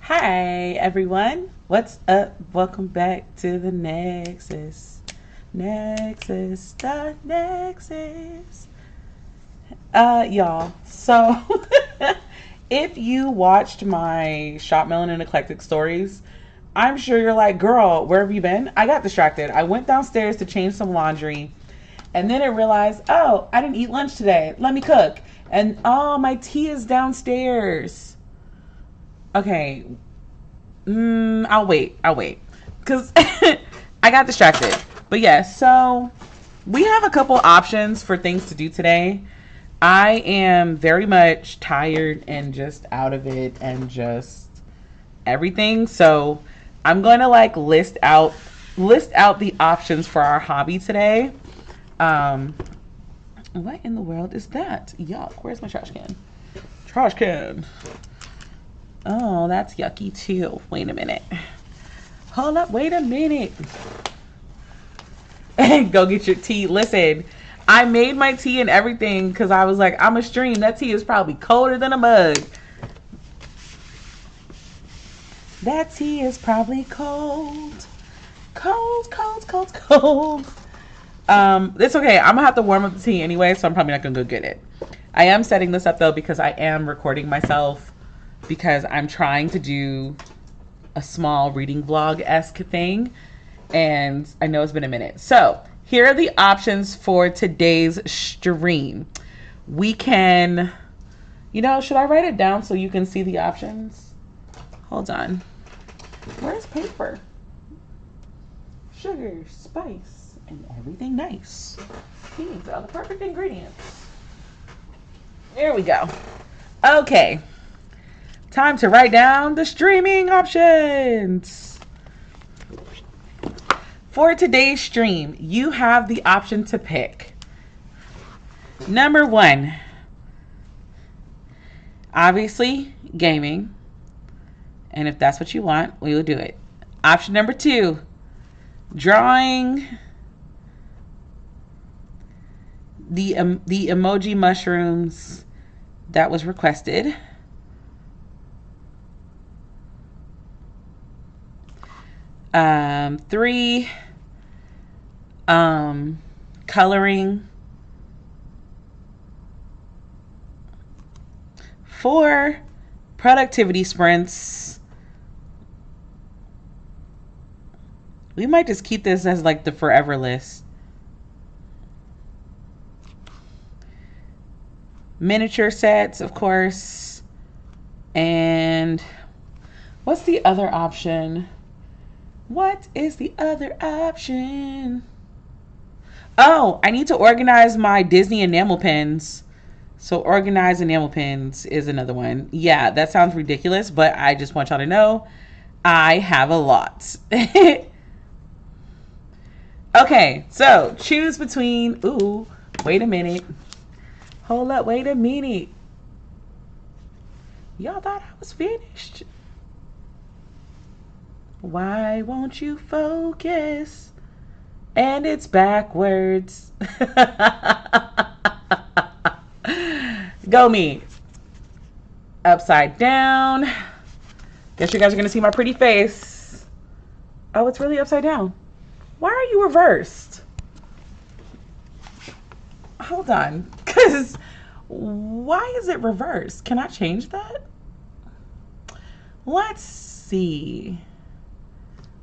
Hi everyone, what's up? Welcome back to the the Nexus. Y'all. So, if you watched my Shop Melon and Eclectic stories, I'm sure you're like, girl, where have you been? I got distracted. I went downstairs to change some laundry, and then I realized, oh, I didn't eat lunch today. Let me cook. And oh, my tea is downstairs. Okay, I'll wait. Because I got distracted. But yeah, so we have a couple options for things to do today. I am very much tired and just out of it and just everything. So I'm going to like list out the options for our hobby today. Um, what in the world is that? Yuck. Where's my trash can? Trash can. Oh, that's yucky too. Wait a minute. Hold up. Wait a minute. Go get your tea. Listen, I made my tea and everything because I was like, I'm a stream. That tea is probably colder than a mug. That tea is probably cold. Cold. It's okay. I'm gonna have to warm up the tea anyway, so I'm probably not gonna go get it. I am setting this up though because I am recording myself because I'm trying to do a small reading vlog-esque thing, and I know it's been a minute. So here are the options for today's stream. We can, should I write it down so you can see the options? Hold on. Where's paper? Sugar, spice, and everything nice. These are the perfect ingredients. There we go. Okay. Time to write down the streaming options. For today's stream, you have the option to pick. Number 1, obviously gaming. And if that's what you want, we will do it. Option number 2, drawing the emoji mushrooms that was requested. 3, coloring. 4, productivity sprints. We might just keep this as like the forever list. Miniature sets, of course. And what's the other option? What is the other option? Oh, I need to organize my Disney enamel pins. So organize enamel pins is another one. Yeah, that sounds ridiculous, but I just want y'all to know I have a lot. Okay, so choose between, wait a minute. Hold up, wait a minute. Y'all thought I was finished. Why won't you focus? And it's backwards. Go me. Upside down. Guess you guys are going to see my pretty face. Oh, it's really upside down. Why are you reversed? Hold on. Because why is it reversed? Can I change that? Let's see.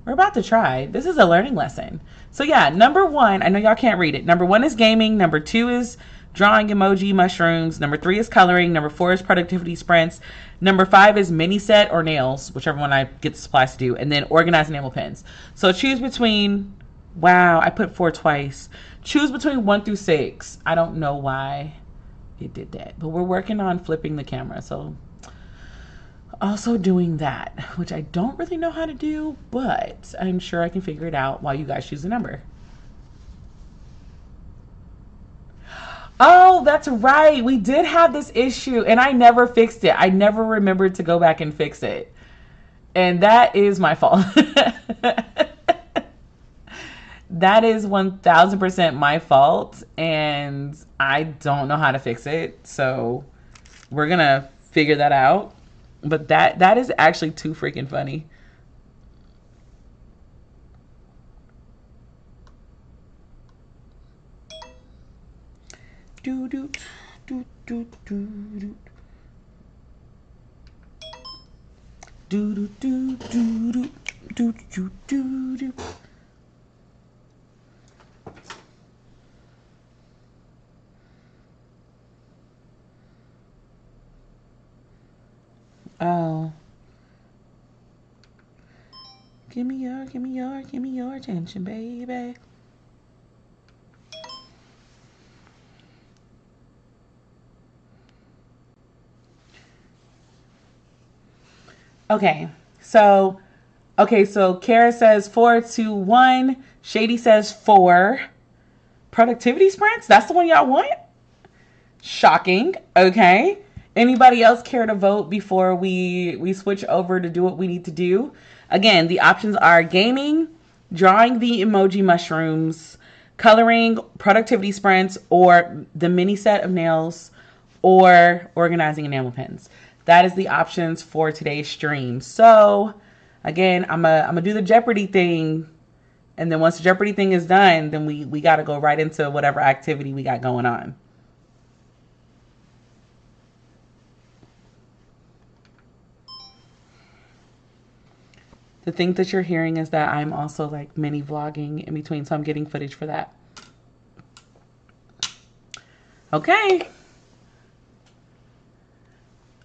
We're about to try. This is a learning lesson. So yeah, number 1, I know y'all can't read it. Number 1 is gaming. Number 2 is drawing emoji mushrooms. Number 3 is coloring. Number 4 is productivity sprints. Number 5 is mini set or nails, whichever one I get the supplies to do. And then organize enamel pins. So choose between, wow, I put 4 twice. Choose between 1 through 6. I don't know why it did that, but we're working on flipping the camera. So also doing that, which I don't really know how to do, but I'm sure I can figure it out while you guys choose a number. Oh, that's right. We did have this issue and I never fixed it. I never remembered to go back and fix it. And that is my fault. That is 1000% my fault. And I don't know how to fix it. So we're going to figure that out. But that is actually too freaking funny. Do do do do do do do do do do do do do do. Oh. Give me your attention, baby. Okay, so Kara says 4, 2, 1. Shady says 4. Productivity sprints? That's the one y'all want? Shocking. Okay. Anybody else care to vote before we switch over to do what we need to do? Again, the options are gaming, drawing the emoji mushrooms, coloring, productivity sprints, or the mini set of nails, or organizing enamel pens. That is the options for today's stream. So, again, I'm gonna do the Jeopardy thing, and then once the Jeopardy thing is done, then we got to go right into whatever activity we got going on. The thing that you're hearing is that I'm also like mini vlogging in between, so I'm getting footage for that. Okay.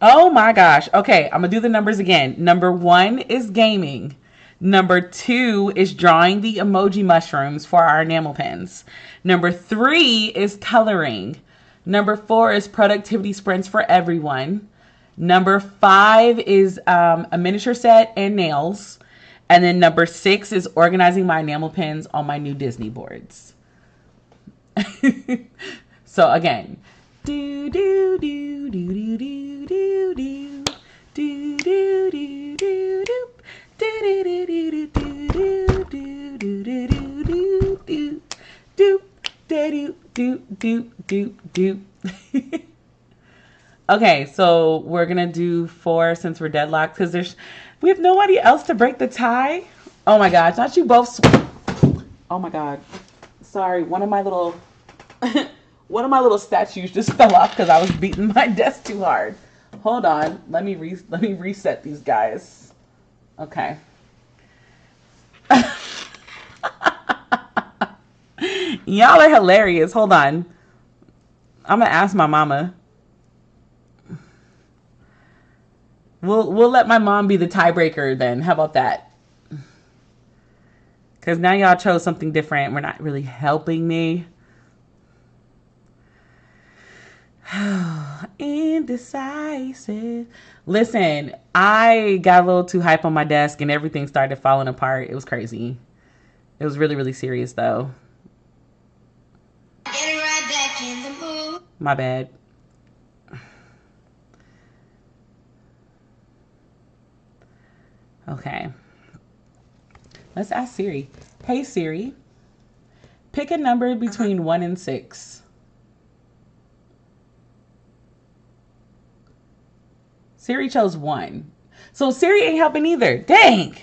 Oh my gosh. Okay, I'm gonna do the numbers again. Number 1 is gaming. Number 2 is drawing the emoji mushrooms for our enamel pens. Number 3 is coloring. Number 4 is productivity sprints for everyone. Number 5 is a miniature set and nails. And then number 6 is organizing my enamel pens on my new Disney boards. So again, do do do do do do do do do do do do do. Okay, so we're gonna do 4 since we're deadlocked because we have nobody else to break the tie. Oh my gosh, not you both. Oh my god, sorry. One of my little statues just fell off because I was beating my desk too hard. Hold on, let me reset these guys. Okay. Y'all are hilarious. Hold on, I'm gonna ask my mama. We'll let my mom be the tiebreaker then. How about that? Because now y'all chose something different. We're not really helping me. Indecisive. Listen, I got a little too hype on my desk and everything started falling apart. It was crazy. It was really, really serious though. Get right back in the mood. My bad. Okay. Let's ask Siri. Hey Siri, pick a number between 1 and 6. Siri chose 1. So Siri ain't helping either. Dang.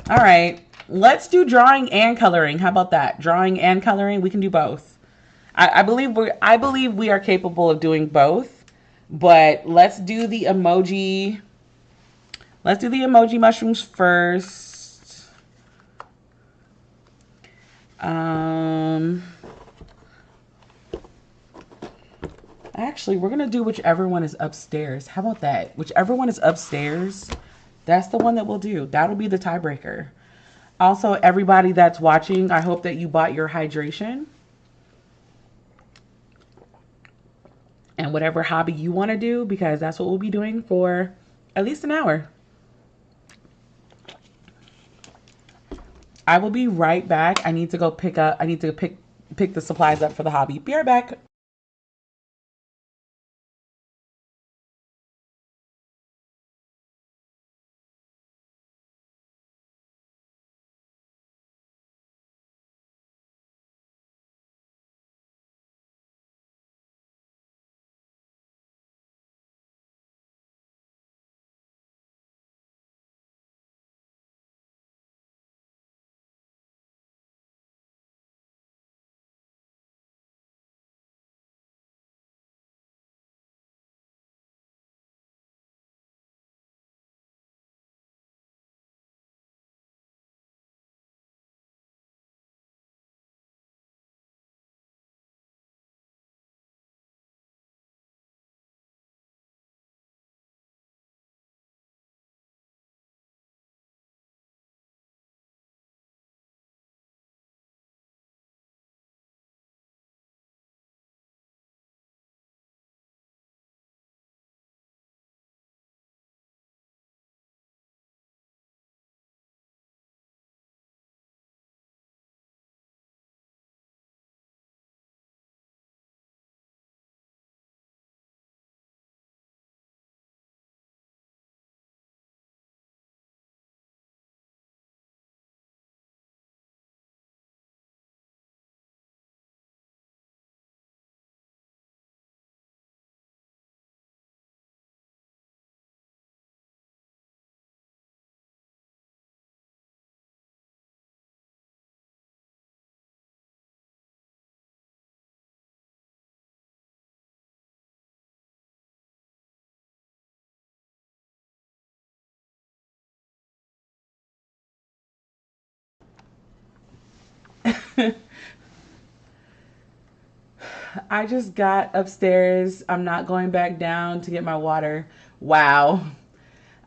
All right. Let's do drawing and coloring. How about that? Drawing and coloring. We can do both. I believe we are capable of doing both. But let's do the emoji. Let's do the emoji mushrooms first. Actually, we're going to do whichever one is upstairs. How about that? Whichever one is upstairs, that's the one that we'll do. That'll be the tiebreaker. Also, everybody that's watching, I hope that you bought your hydration. And whatever hobby you want to do, because that's what we'll be doing for at least an hour. I will be right back. I need to pick the supplies up for the hobby. Be right back. I just got upstairs. I'm not going back down to get my water. Wow.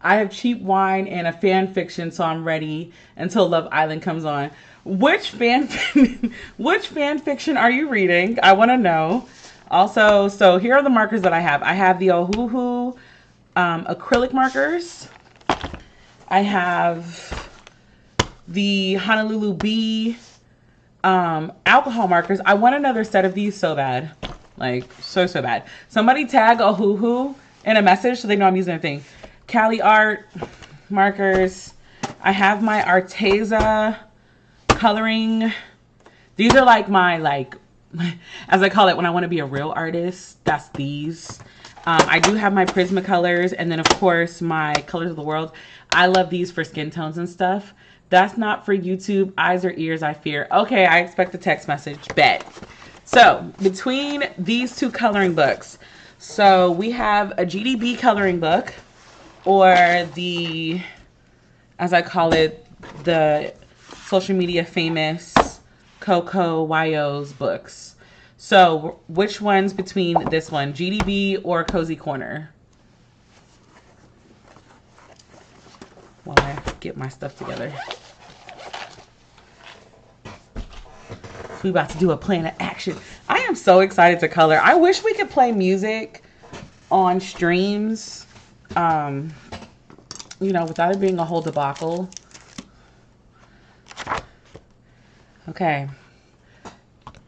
I have cheap wine and a fan fiction, so I'm ready until Love Island comes on. Which fan which fan fiction are you reading? I want to know. Also, so here are the markers that I have. I have the Ohuhu acrylic markers. I have the Honolulu Bee alcohol markers. I want another set of these so bad. Like, so bad. Somebody tag Ohuhu in a message so they know I'm using a thing. Cali Art markers. I have my Arteza coloring. These are like my, as I call it when I want to be a real artist. That's these. I do have my Prismacolors, and then of course my Colors of the World. I love these for skin tones and stuff. That's not for YouTube. Eyes or ears, I fear. Okay, I expect a text message. Bet. So between these two coloring books, so we have a GDB coloring book, or the, as I call it, the social media famous Coco Wyo's books. So which one's between this one, GDB or Cozy Corner? While I get my stuff together. We about to do a plan of action. I am so excited to color. I wish we could play music on streams, you know, without it being a whole debacle. Okay.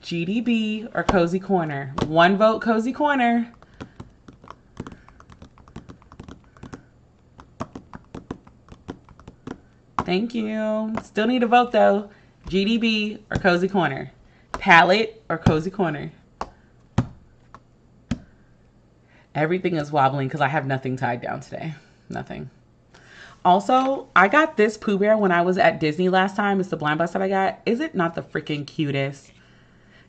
GDB or Cozy Corner? One vote Cozy Corner. Thank you. Still need a vote though. GDB or Cozy Corner? Palette or Cozy Corner? Everything is wobbling because I have nothing tied down today. Nothing. Also, I got this Pooh Bear when I was at Disney last time. It's the blind box that I got. Is it not the freaking cutest?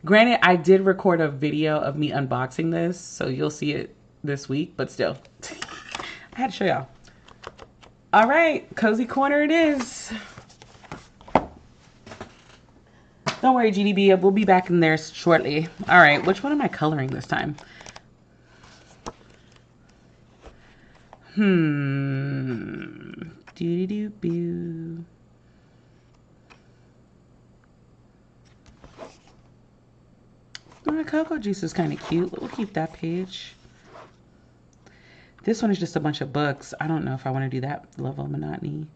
Granted, I did record a video of me unboxing this, so you'll see it this week, but still. I had to show y'all. All right, Cozy Corner it is. Don't worry, GDB, we'll be back in there shortly. All right, which one am I coloring this time? Doo-doo-boo. Oh, Cocoa Juice is kind of cute. We'll keep that page. This one is just a bunch of books. I don't know if I want to do that level of monotony.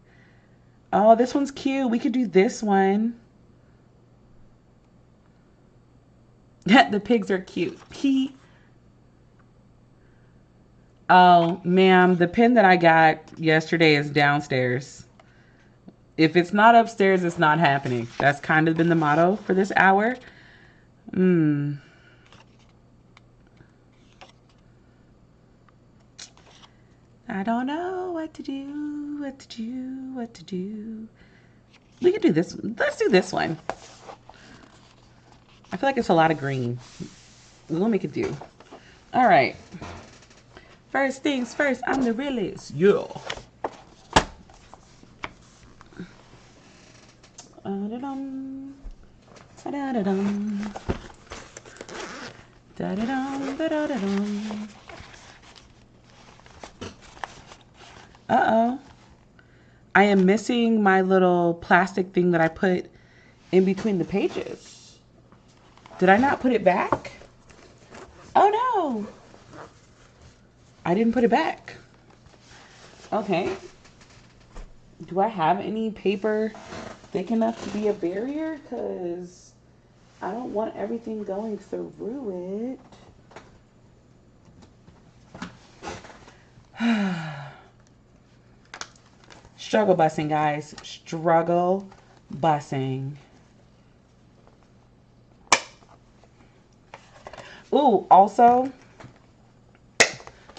Oh, this one's cute. We could do this one. The pigs are cute. Oh, ma'am, the pen that I got yesterday is downstairs. If it's not upstairs, it's not happening. That's kind of been the motto for this hour. I don't know what to do, what to do, what to do. We could do this. Let's do this one. I feel like it's a lot of green. We'll make it do. All right. First things first, I'm the realist. Yeah. Da-da-dum. Da-da-da-dum. Da-da-dum. Da-da-da-dum. Uh-oh. I am missing my little plastic thing that I put in between the pages. Did I not put it back? Oh no. I didn't put it back. Okay. Do I have any paper thick enough to be a barrier? Because I don't want everything going through it. Struggle busing, guys. Struggle busing. Ooh, also,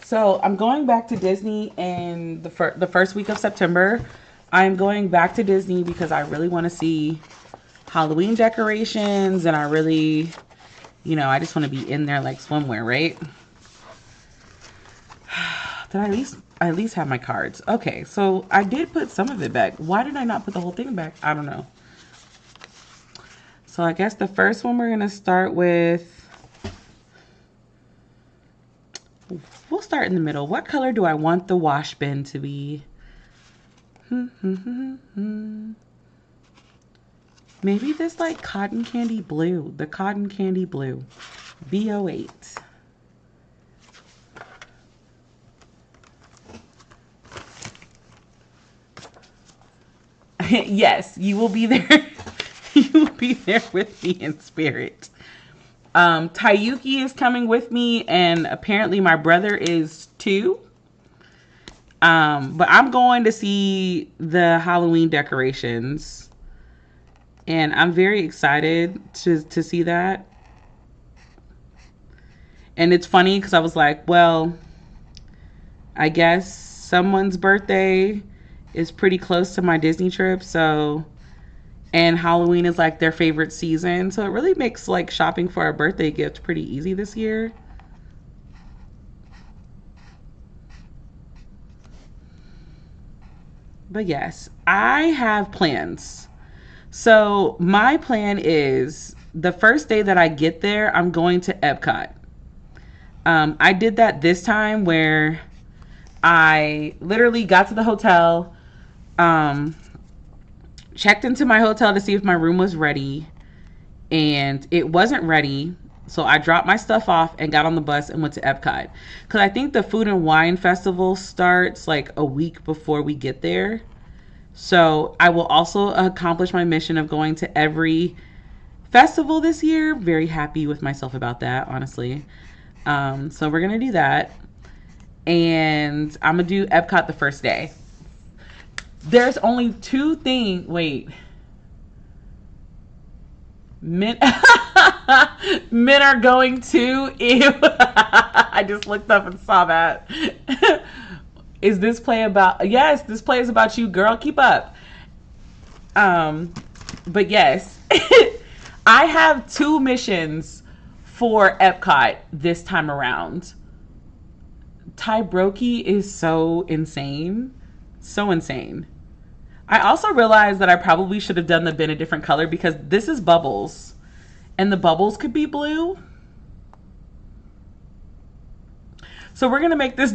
so I'm going back to Disney in the first week of September. I'm going back to Disney because I really want to see Halloween decorations, and I really, you know, I just want to be in there like swimwear, right? Did I at least have my cards? Okay, so I did put some of it back. Why did I not put the whole thing back? I don't know. So I guess the first one we're going to start with, we'll start in the middle. What color do I want the wash bin to be? Maybe this like cotton candy blue, the cotton candy blue, B08. Yes, you will be there. You will be there with me in spirit. Tayuki is coming with me, and apparently my brother is too. But I'm going to see the Halloween decorations, and I'm very excited to see that. And it's funny because I was like, well, I guess someone's birthday is pretty close to my Disney trip, so, and Halloween is like their favorite season, so it really makes like shopping for a birthday gift pretty easy this year. But yes, I have plans. So my plan is the first day that I get there, I'm going to Epcot. I did that this time where I literally got to the hotel, checked into my hotel to see if my room was ready, and it wasn't ready. So I dropped my stuff off and got on the bus and went to Epcot. Because I think the Food and Wine Festival starts like a week before we get there. So I will also accomplish my mission of going to every festival this year. Very happy with myself about that, honestly. So we're going to do that. And I'm going to do Epcot the first day. There's only two things. Wait. Men are going to. Ew. I just looked up and saw that. Is this play about? Yes, this play is about you, girl. Keep up. But yes, I have 2 missions for Epcot this time around. Ty Brokey is so insane. So insane. I also realized that I probably should have done the bin a different color because this is bubbles. And the bubbles could be blue. So we're gonna make this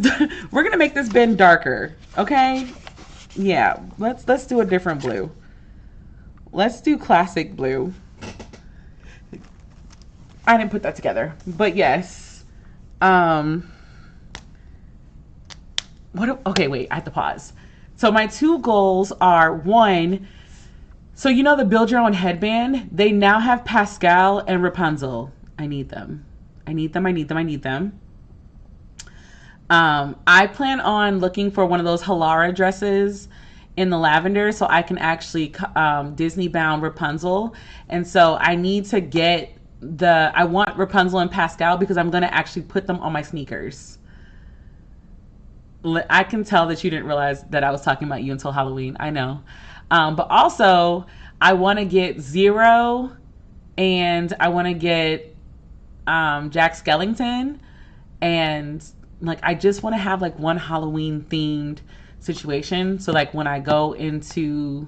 bin darker. Okay? Yeah, let's do a different blue. Let's do classic blue. I didn't put that together. But yes. Okay, wait, I have to pause. So my 2 goals are, 1, so you know the Build Your Own Headband? They now have Pascal and Rapunzel. I need them. I need them. I plan on looking for one of those Halara dresses in the lavender so I can actually Disney bound Rapunzel. And so I need to get I want Rapunzel and Pascal because I'm going to actually put them on my sneakers. I can tell that you didn't realize that I was talking about you until Halloween. I know. But also, I want to get Zero and I want to get Jack Skellington. And like, I just want to have like one Halloween themed situation. So like when I go into,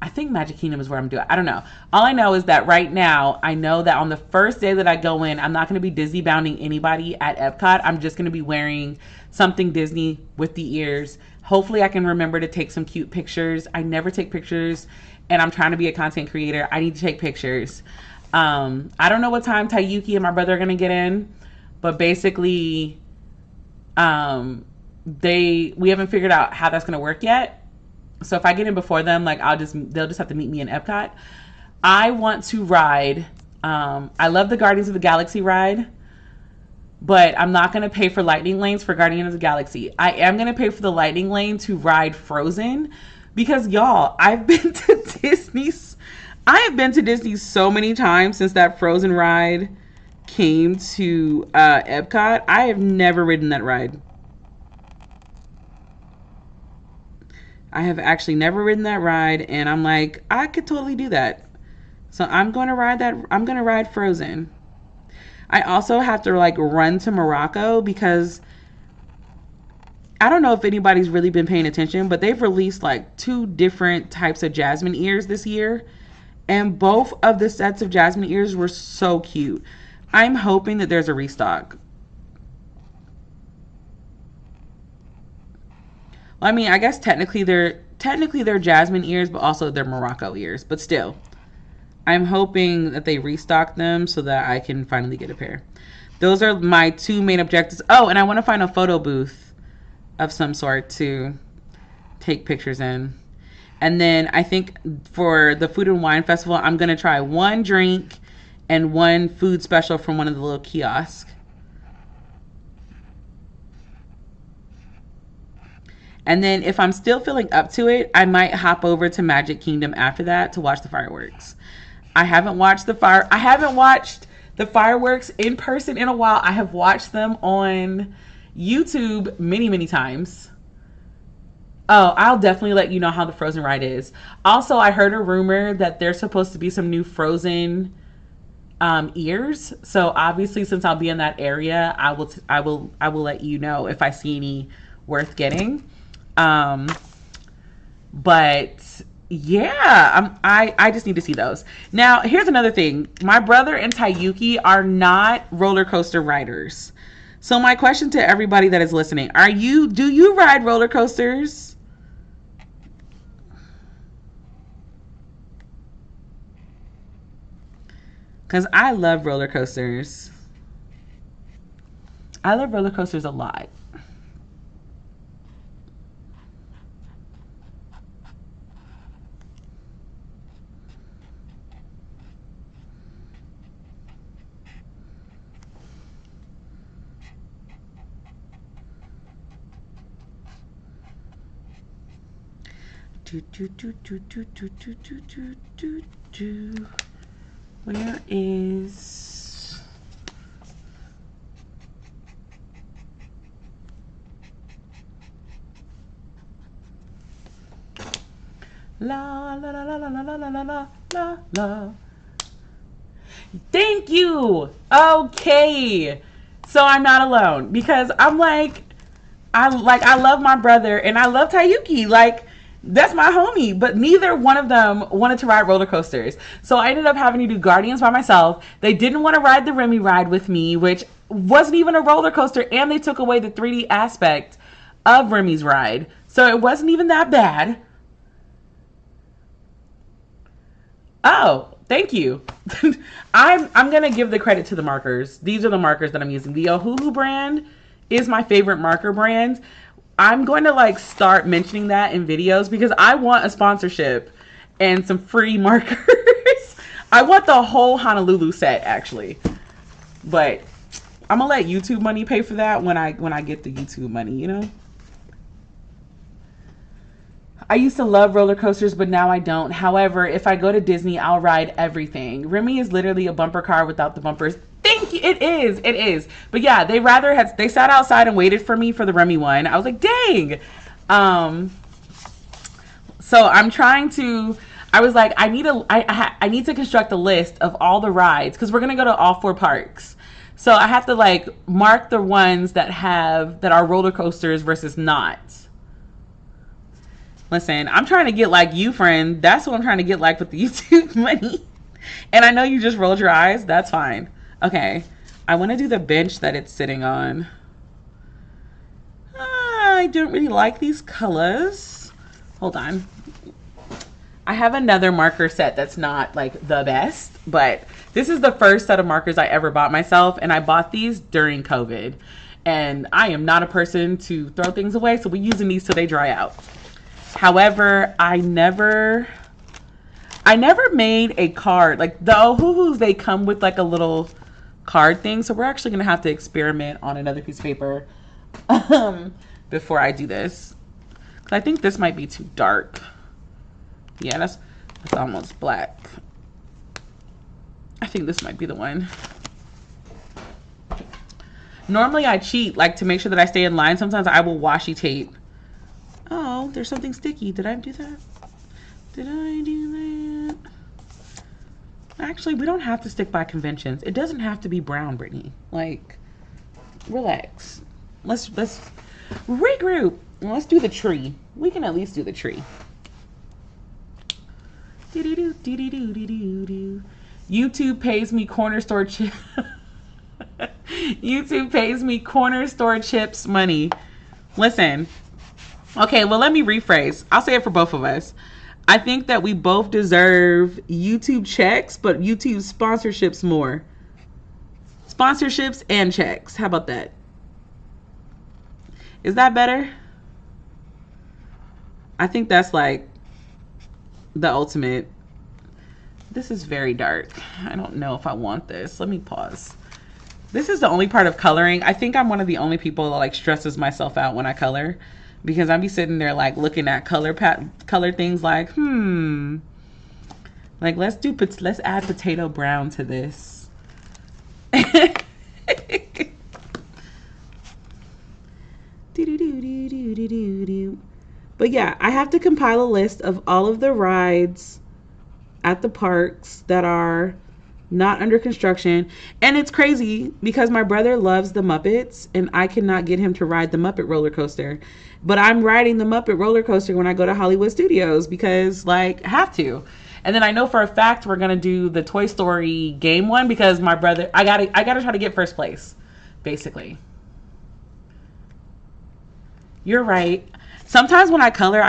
I think Magic Kingdom is where I'm doing. I don't know. All I know is that right now, I know that on the first day that I go in, I'm not going to be Disney bounding anybody at Epcot. I'm just going to be wearing something Disney with the ears. Hopefully I can remember to take some cute pictures. I never take pictures, and I'm trying to be a content creator. I need to take pictures. I don't know what time Tayuki and my brother are going to get in, but basically, we haven't figured out how that's going to work yet. So if I get in before them, like they'll just have to meet me in Epcot. I want to ride. I love the Guardians of the Galaxy ride, but I'm not going to pay for lightning lanes for Guardians of the Galaxy. I am going to pay for the lightning lane to ride Frozen because y'all, I have been to Disney so many times since that Frozen ride came to Epcot. I have never ridden that ride. I have actually never ridden that ride, and I'm like, I could totally do that. So I'm going to ride that. I'm going to ride Frozen. I also have to like run to Morocco because I don't know if anybody's really been paying attention, but they've released like 2 different types of Jasmine ears this year. And both of the sets of jasmine ears were so cute. I'm hoping that there's a restock. Well, I mean, I guess technically they're jasmine ears, but also they're Morocco ears. But still, I'm hoping that they restock them so that I can finally get a pair. Those are my two main objectives. Oh, and I want to find a photo booth of some sort to take pictures in. And then I think for the Food and Wine Festival, I'm going to try one drink and one food special from one of the little kiosks. And then if I'm still feeling up to it, I might hop over to Magic Kingdom after that to watch the fireworks. I haven't watched the fireworks in person in a while. I have watched them on YouTube many, many times. Oh, I'll definitely let you know how the Frozen ride is. Also, I heard a rumor that there's supposed to be some new Frozen ears. So obviously, since I'll be in that area, I will let you know if I see any worth getting. But yeah, I just need to see those. Now, here's another thing. My brother and Tayuki are not roller coaster riders. So my question to everybody that is listening, do you ride roller coasters? Because I love roller coasters. I love roller coasters a lot. Where is la la la la la la la la la la. Thank you. Okay, so I'm not alone because I'm like I love my brother and I love Tayuki. Like, that's my homie, but neither one of them wanted to ride roller coasters. So I ended up having to do Guardians by myself. They didn't want to ride the Remy ride with me, which wasn't even a roller coaster, and they took away the 3D aspect of Remy's ride. So it wasn't even that bad. Oh, thank you. I'm going to give the credit to the markers. These are the markers that I'm using. The Ohuhu brand is my favorite marker brand. I'm going to like start mentioning that in videos because I want a sponsorship and some free markers. I want the whole Honolulu set actually, but I'm gonna let YouTube money pay for that when I get the YouTube money, you know. I used to love roller coasters, but now I don't. However, if I go to Disney, I'll ride everything. Remy is literally a bumper car without the bumpers. Thank you. It is. But yeah, they sat outside and waited for me for the Remy one. I was like, dang. So I'm trying to, I was like, I need to construct a list of all the rides because we're going to go to all 4 parks. So I have to like mark the ones that are roller coasters versus not. Listen, I'm trying to get like you, friend. That's what I'm trying to get like with the YouTube money. And I know you just rolled your eyes. That's fine. Okay. I want to do the bench that it's sitting on. I don't really like these colors. Hold on. I have another marker set that's not like the best, but this is the first set of markers I ever bought myself. And I bought these during COVID. And I am not a person to throw things away. So we're using these till they dry out. However, I never made a card. Like the Ohuhus, they come with like a little card thing. So we're actually going to have to experiment on another piece of paper before I do this. Because I think this might be too dark. Yeah, that's almost black. I think this might be the one. Normally I cheat like to make sure that I stay in line. Sometimes I will washi tape. Oh, there's something sticky. Did I do that? Did I do that? Actually, we don't have to stick by conventions. It doesn't have to be brown, Brittany. Like, relax. Let's regroup. Let's do the tree. We can at least do the tree. YouTube pays me corner store chip. YouTube pays me corner store chips money. Listen. Okay, well, let me rephrase. I'll say it for both of us. I think that we both deserve YouTube checks, but YouTube sponsorships more. Sponsorships and checks. How about that? Is that better? I think that's like the ultimate. This is very dark. I don't know if I want this. Let me pause. This is the only part of coloring. I think I'm one of the only people that like stresses myself out when I color, because I'll be sitting there like looking at color things like, like let's add potato brown to this. But yeah, I have to compile a list of all of the rides at the parks that are not under construction. And it's crazy because my brother loves the Muppets and I cannot get him to ride the Muppet roller coaster. But I'm riding the Muppet roller coaster when I go to Hollywood Studios because like I have to. And then I know for a fact we're gonna do the Toy Story game one because my brother, I gotta try to get first place, basically. You're right. Sometimes when I color,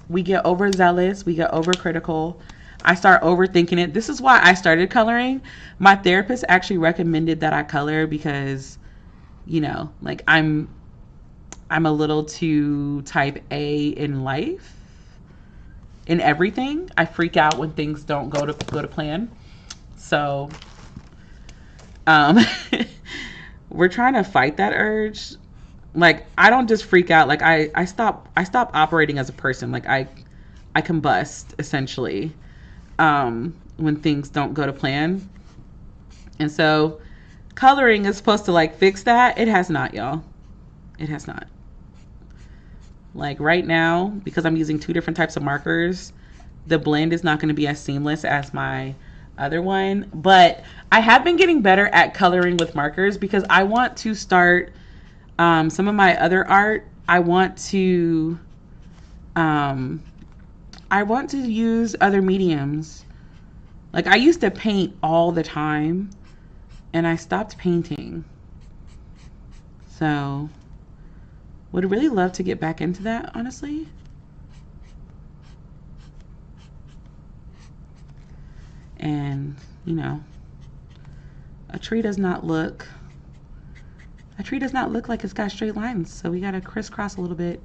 we get overzealous, we get overcritical. I start overthinking it. This is why I started coloring. My therapist actually recommended that I color because, you know, like I'm a little too type A in life. In everything. I freak out when things don't go to plan. So we're trying to fight that urge. Like I don't just freak out, like I stop operating as a person. Like I combust essentially when things don't go to plan. And so coloring is supposed to like fix that. It has not, y'all. It has not. Like right now, because I'm using two different types of markers, the blend is not going to be as seamless as my other one. But I have been getting better at coloring with markers because I want to start some of my other art. I want to use other mediums. Like I used to paint all the time and I stopped painting. So would really love to get back into that, honestly. And, you know, a tree does not look like it's got straight lines. So we got to crisscross a little bit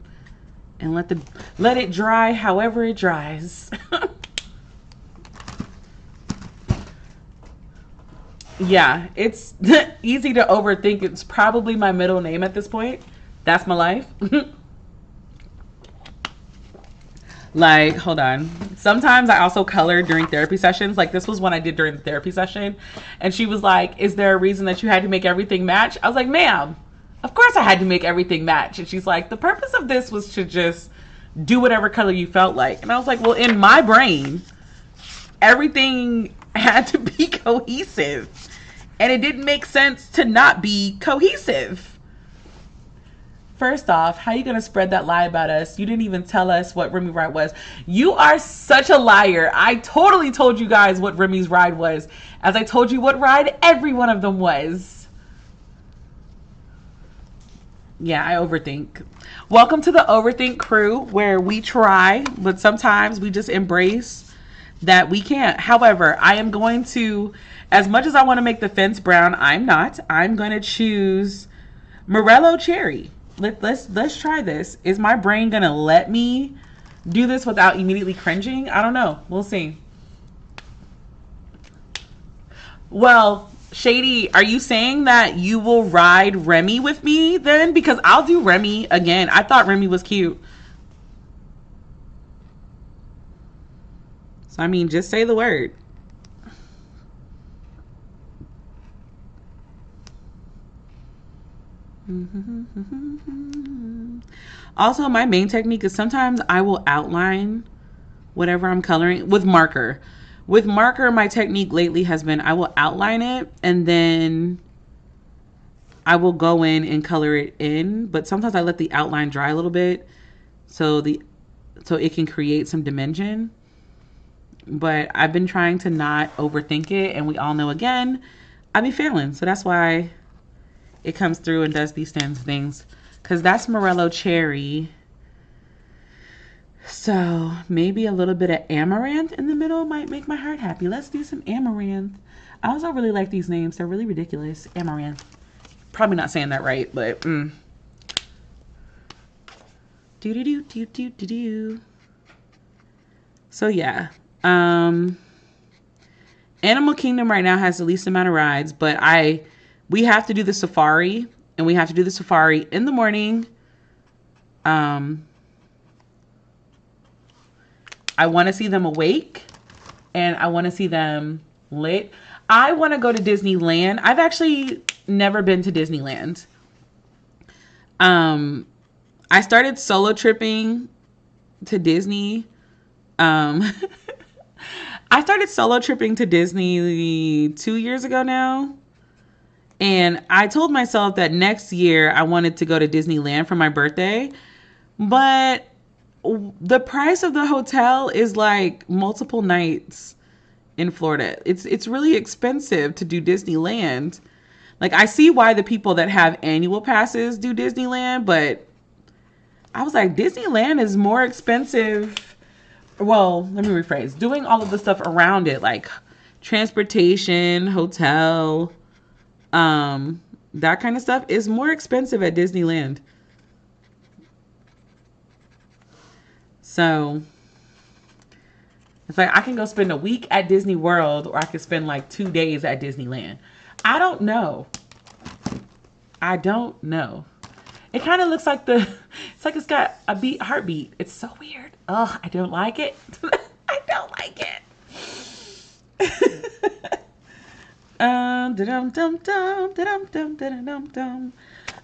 and let it dry however it dries. Yeah, it's easy to overthink. It's probably my middle name at this point. That's my life. Like, hold on. Sometimes I also color during therapy sessions. Like this was one I did during the therapy session. And she was like, is there a reason that you had to make everything match? I was like, ma'am, of course I had to make everything match. And she's like, the purpose of this was to just do whatever color you felt like. And I was like, well, in my brain, everything had to be cohesive. And it didn't make sense to not be cohesive. First off, how are you going to spread that lie about us? You didn't even tell us what Remy ride was. You are such a liar. I totally told you guys what Remy's ride was, as I told you what ride every one of them was. Yeah, I overthink. Welcome to the Overthink crew, where we try, but sometimes we just embrace that we can't. However, I am going to, as much as I want to make the fence brown, I'm not. I'm going to choose Morello Cherry. Let's try this. Is my brain gonna let me do this without immediately cringing? I don't know. We'll see. Well, Shady, are you saying that you will ride Remy with me then? Because I'll do Remy again. I thought Remy was cute. So I mean, just say the word. Also, my main technique is sometimes I will outline whatever I'm coloring with marker. With marker, my technique lately has been I will outline it and then I will go in and color it in. But sometimes I let the outline dry a little bit so it can create some dimension. But I've been trying to not overthink it, and we all know again, I be failing. So that's why it comes through and does these things. Because that's Morello Cherry. So maybe a little bit of amaranth in the middle might make my heart happy. Let's do some amaranth. I also really like these names. They're really ridiculous. Amaranth. Probably not saying that right, but do. So yeah. Animal Kingdom right now has the least amount of rides, but we have to do the safari, and we have to do the safari in the morning. I want to see them awake, and I want to see them lit. I want to go to Disneyland. I've actually never been to Disneyland. I started solo tripping to Disney. I started solo tripping to Disney 2 years ago now. And I told myself that next year I wanted to go to Disneyland for my birthday. But the price of the hotel is like multiple nights in Florida. It's really expensive to do Disneyland. Like, I see why the people that have annual passes do Disneyland, but I was like, Disneyland is more expensive. Well, let me rephrase. Doing all of the stuff around it, like transportation, hotel, that kind of stuff is more expensive at Disneyland. So it's like I can go spend a week at Disney World, or I could spend like 2 days at Disneyland. I don't know. It kind of looks like it's like it's got a heartbeat. It's so weird. Oh, I don't like it. I don't like it.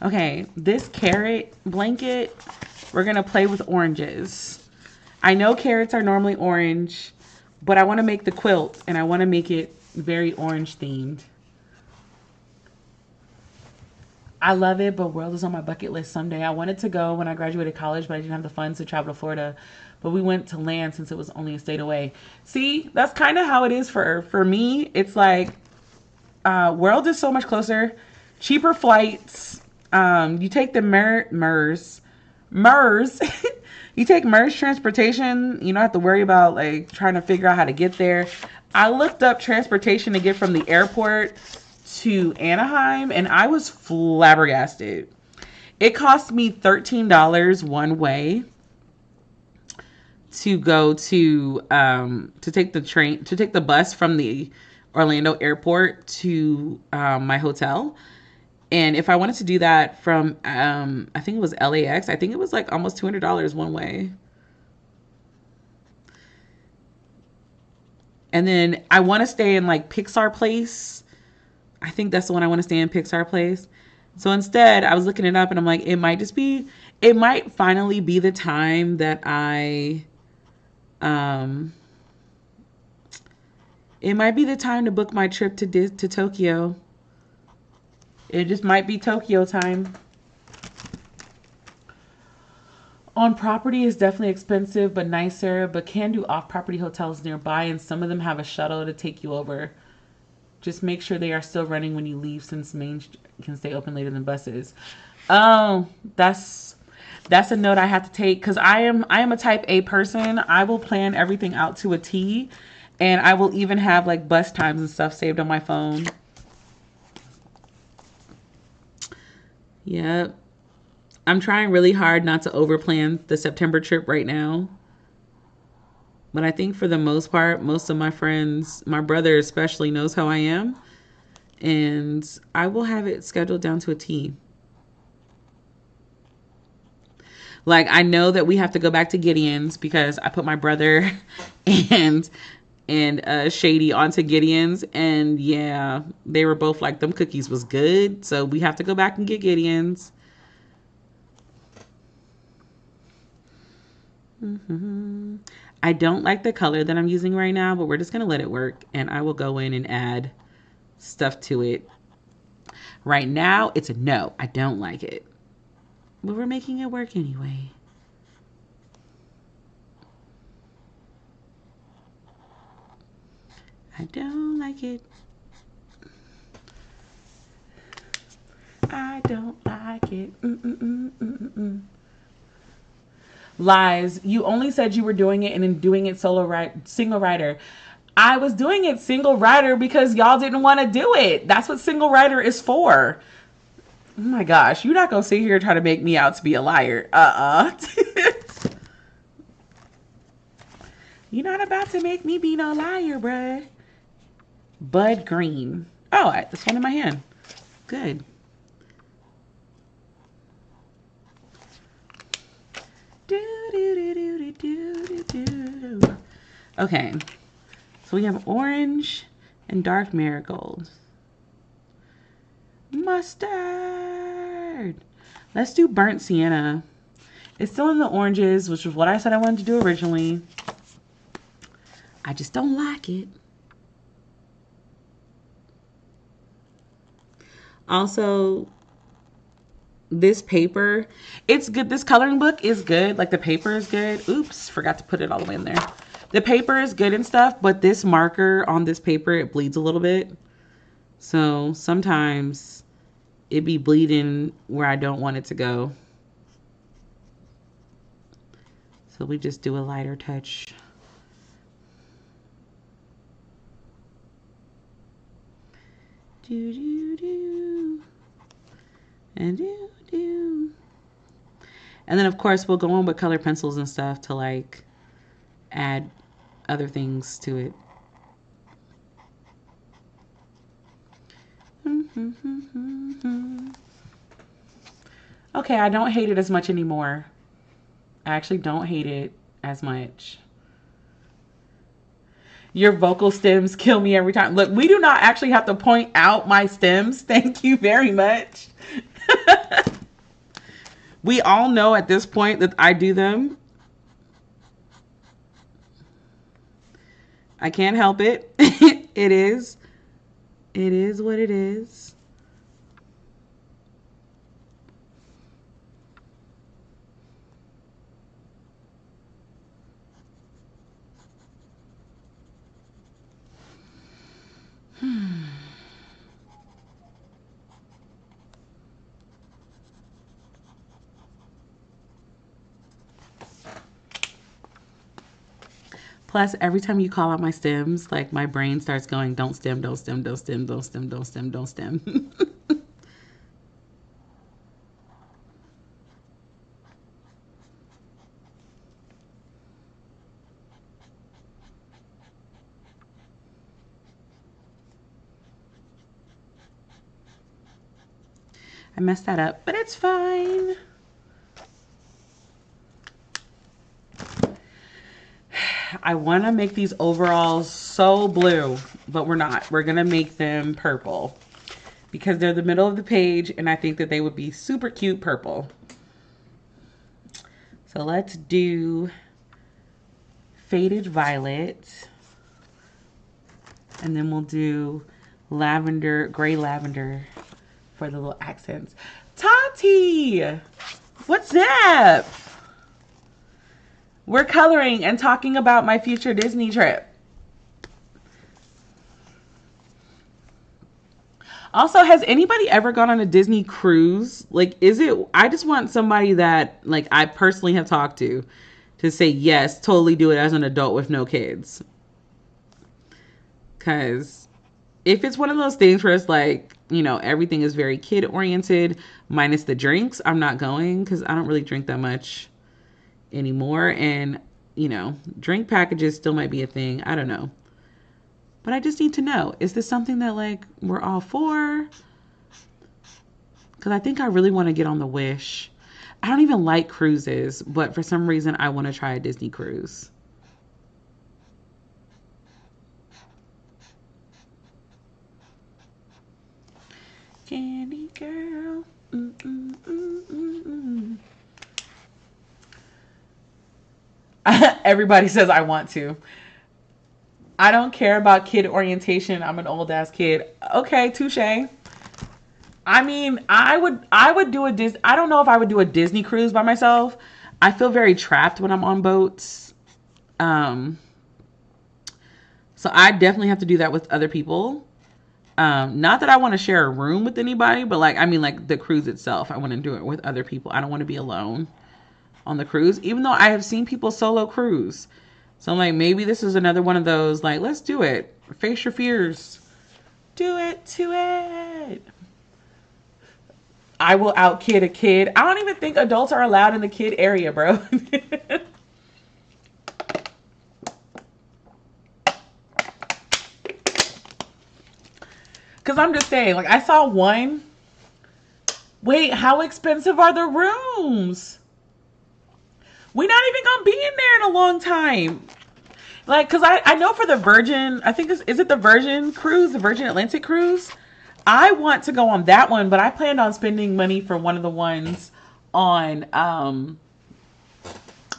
Okay, this carrot blanket, we're going to play with oranges. I know carrots are normally orange, but I want to make the quilt, and I want to make it very orange themed. I love it, but World is on my bucket list someday. I wanted to go when I graduated college, but I didn't have the funds to travel to Florida. But we went to land since it was only a state away. See, that's kind of how it is for me. It's like World is so much closer, cheaper flights. You take the MERS. You take MERS transportation. You don't have to worry about like trying to figure out how to get there. I looked up transportation to get from the airport to Anaheim, and I was flabbergasted. It cost me $13 one way to go to take the bus from the Orlando airport to my hotel. And if I wanted to do that from I think it was LAX, I think it was like almost $200 one way. And then I want to stay in like Pixar Place. I think that's the one I want to stay in, Pixar Place. So instead, I was looking it up, and I'm like, it might finally be the time that it might be the time to book my trip to Tokyo. It just might be Tokyo time. On property is definitely expensive, but nicer, but can do off-property hotels nearby, and some of them have a shuttle to take you over. Just make sure they are still running when you leave, since Main can stay open later than buses. Oh, that's a note I have to take, because I am a type A person. I will plan everything out to a T, and I will even have like bus times and stuff saved on my phone. Yep. I'm trying really hard not to overplan the September trip right now. But I think for the most part, most of my friends, my brother especially, knows how I am. And I will have it scheduled down to a T. Like, I know that we have to go back to Gideon's because I put my brother and Shady onto Gideon's. And yeah, they were both like, them cookies was good. So we have to go back and get Gideon's. I don't like the color that I'm using right now, but we're just going to let it work, and I will go in and add stuff to it. Right now, it's a no. I don't like it. But we're making it work anyway. I don't like it. I don't like it. Lies. You only said you were doing it and then doing it single rider. I was doing it single rider because y'all didn't want to do it. That's what single rider is for. Oh my gosh, you're not gonna sit here and try to make me out to be a liar. You're not about to make me be no liar, bruh. Bud Green. Oh, this one in my hand. Good. Okay, so we have orange and dark marigold. Mustard. Let's do burnt sienna. It's still in the oranges, which is what I said I wanted to do originally. I just don't like it. Also, this paper, it's good. This coloring book is good. Like, the paper is good. Oops, forgot to put it all the way in there. The paper is good and stuff, but this marker on this paper, it bleeds a little bit. So sometimes it be bleeding where I don't want it to go. So we just do a lighter touch. Do, do, do. And do, do. And then, of course, we'll go on with color pencils and stuff to, like, add other things to it. Okay, I don't hate it as much anymore. I actually don't hate it as much. Your vocal stems kill me every time. Look, we do not actually have to point out my stems. Thank you very much. We all know at this point that I do them. I can't help it. It is what it is. Plus, every time you call out my stems, like, my brain starts going, don't stem, don't stem, don't stem, don't stem, don't stem, don't stem. I messed that up, but it's fine. I want to make these overalls so blue, but we're not. We're going to make them purple because they're the middle of the page, and I think that they would be super cute purple. So let's do faded violet, and then we'll do lavender, gray lavender for the little accents. Tati, what's up? We're coloring and talking about my future Disney trip. Also, has anybody ever gone on a Disney cruise? Like, is it, I just want somebody that, like, I personally have talked to say, yes, totally do it as an adult with no kids. Because if it's one of those things where it's like, you know, everything is very kid oriented, minus the drinks, I'm not going because I don't really drink that much anymore. And, you know, drink packages still might be a thing. I don't know. But I just need to know, is this something that, like, we're all for? Because I think I really want to get on the Wish. I don't even like cruises, but for some reason I want to try a Disney cruise. Candy girl. Everybody says I want to. I don't care about kid orientation. I'm an old ass kid. Okay, touche. I mean, I would do a Disney. I don't know if I would do a Disney cruise by myself. I feel very trapped when I'm on boats. So I definitely have to do that with other people. Not that I want to share a room with anybody, but like, I mean, like the cruise itself, I want to do it with other people. I don't want to be alone on the cruise, even though I have seen people solo cruise. So I'm like, maybe this is another one of those, like, let's do it. Face your fears. Do it to it. I will out kid a kid. I don't even think adults are allowed in the kid area, bro. Because I'm just saying, like, I saw one. Wait, how expensive are the rooms? We're not even going to be in there in a long time. Like, because I know for the Virgin, I think, is it the Virgin cruise, the Virgin Atlantic cruise? I want to go on that one, but I planned on spending money for one of the ones on,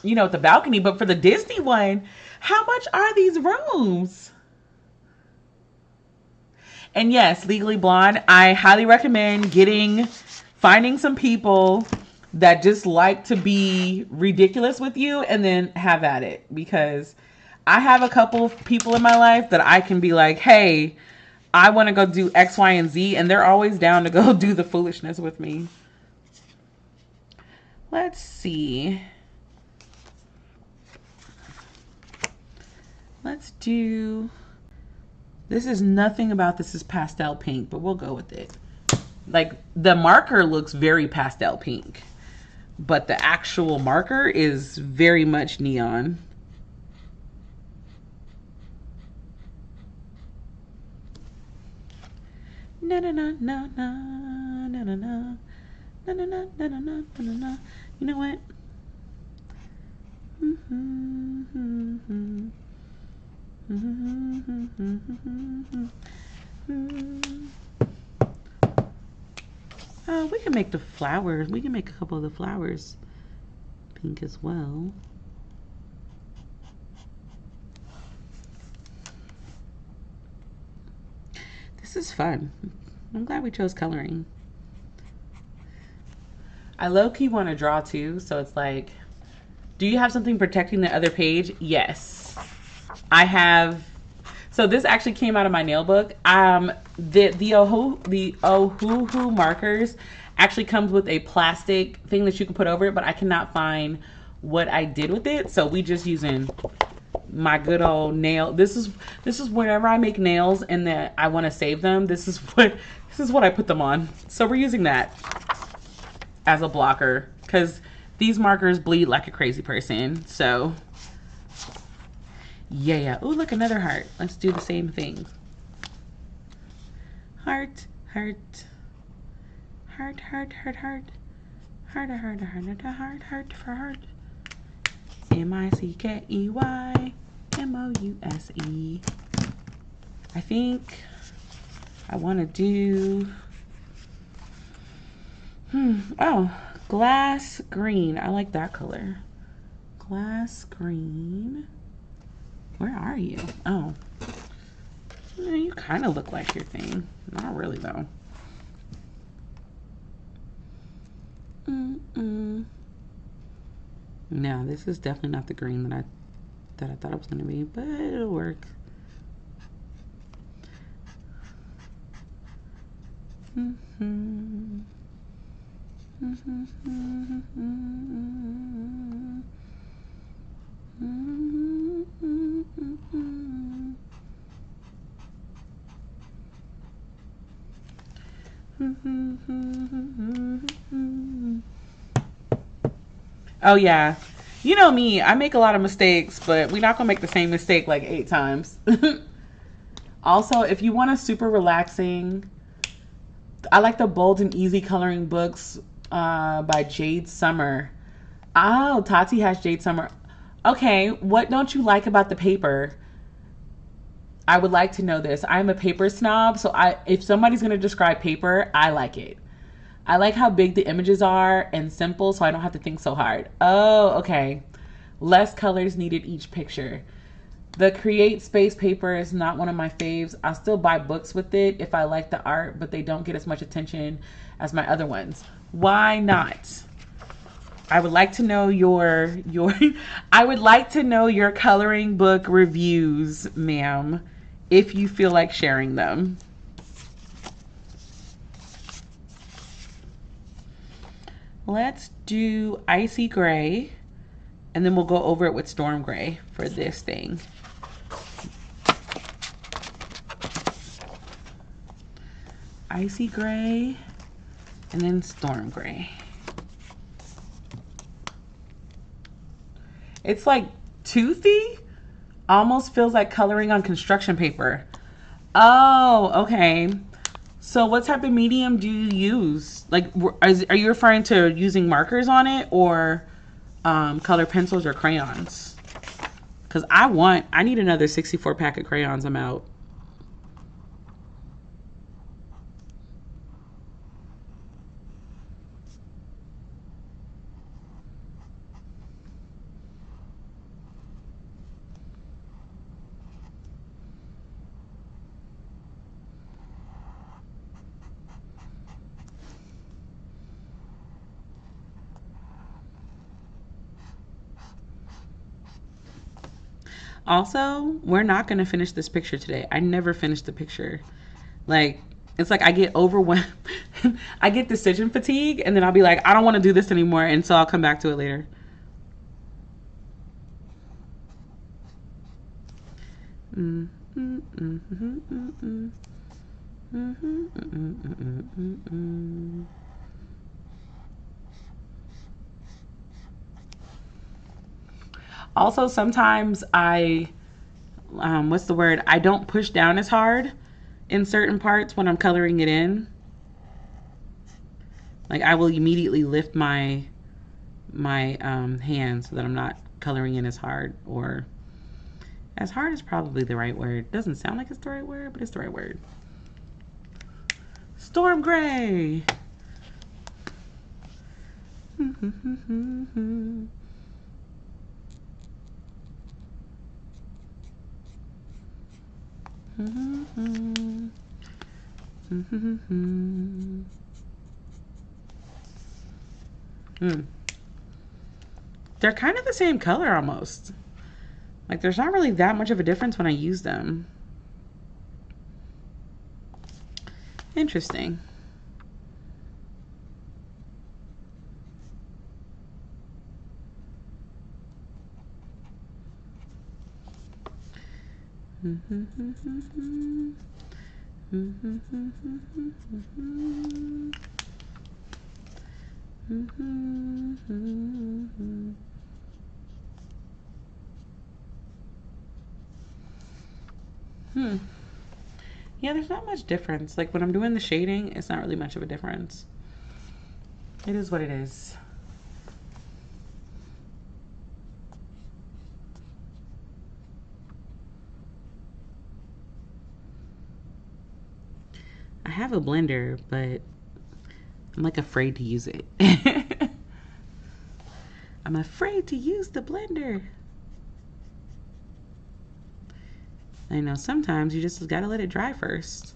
you know, at the balcony. But for the Disney one, how much are these rooms? And yes, Legally Blonde, I highly recommend finding some people that just like to be ridiculous with you and then have at it. Because I have a couple of people in my life that I can be like, hey, I want to go do X, Y, and Z. And they're always down to go do the foolishness with me. Let's see. Let's do... This is nothing about this is pastel pink, but we'll go with it. Like, the marker looks very pastel pink, but the actual marker is very much neon. Na na na na na na na na na na na na na na na. You know what? We can make the flowers. We can make a couple of the flowers pink as well. This is fun. I'm glad we chose coloring. I low-key want to draw too, so it's like, do you have something protecting the other page? Yes. I have. So this actually came out of my nail book. The Ohuhu markers actually comes with a plastic thing that you can put over it, but I cannot find what I did with it. So we just using my good old nail. This is whenever I make nails and that I want to save them. This is what I put them on. So we're using that as a blocker because these markers bleed like a crazy person. So yeah. Oh, look, another heart. Let's do the same thing. Heart, heart, heart, heart, heart, heart, heart, heart, heart, heart, heart for heart. MICKEYMOUSE. I think I want to do. Oh, glass green. I like that color. Glass green. Where are you? Oh. You kind of look like your thing. Not really, though. No, this is definitely not the green that I thought it was going to be, but it'll work. Oh yeah, you know me, I make a lot of mistakes, but we're not gonna make the same mistake like 8 times. Also, if you want a super relaxing, I like the Bold and Easy Coloring Books by Jade Summer. Oh, Tati has Jade Summer. Okay, what don't you like about the paper? I would like to know this. I'm a paper snob, so if somebody's gonna describe paper, I like it. I like how big the images are and simple, so I don't have to think so hard. Oh, okay. Less colors needed each picture. The Create Space paper is not one of my faves. I'll still buy books with it if I like the art, but they don't get as much attention as my other ones. Why not? I would like to know your I would like to know your coloring book reviews, ma'am, if you feel like sharing them. Let's do icy gray, and then we'll go over it with storm gray for this thing. Icy gray and then storm gray. It's like toothy, almost feels like coloring on construction paper. Oh, okay. So what type of medium do you use? Like, are you referring to using markers on it, or color pencils or crayons? Because I need another 64 pack of crayons. I'm out. Also, we're not going to finish this picture today. I never finished the picture. Like, it's like I get overwhelmed. I get decision fatigue, and then I'll be like, I don't want to do this anymore, and so I'll come back to it later. Also, sometimes what's the word? I don't push down as hard in certain parts when I'm coloring it in. Like, I will immediately lift my hand so that I'm not coloring in as hard, or as hard is probably the right word. Doesn't sound like it's the right word, but it's the right word. Storm gray. They're kind of the same color almost. Like, there's not really that much of a difference when I use them. Interesting. Yeah, there's not much difference. Like, when I'm doing the shading, it's not really much of a difference. It is what it is. I have a blender, but I'm like afraid to use it. I'm afraid to use the blender. I know sometimes you just gotta let it dry first.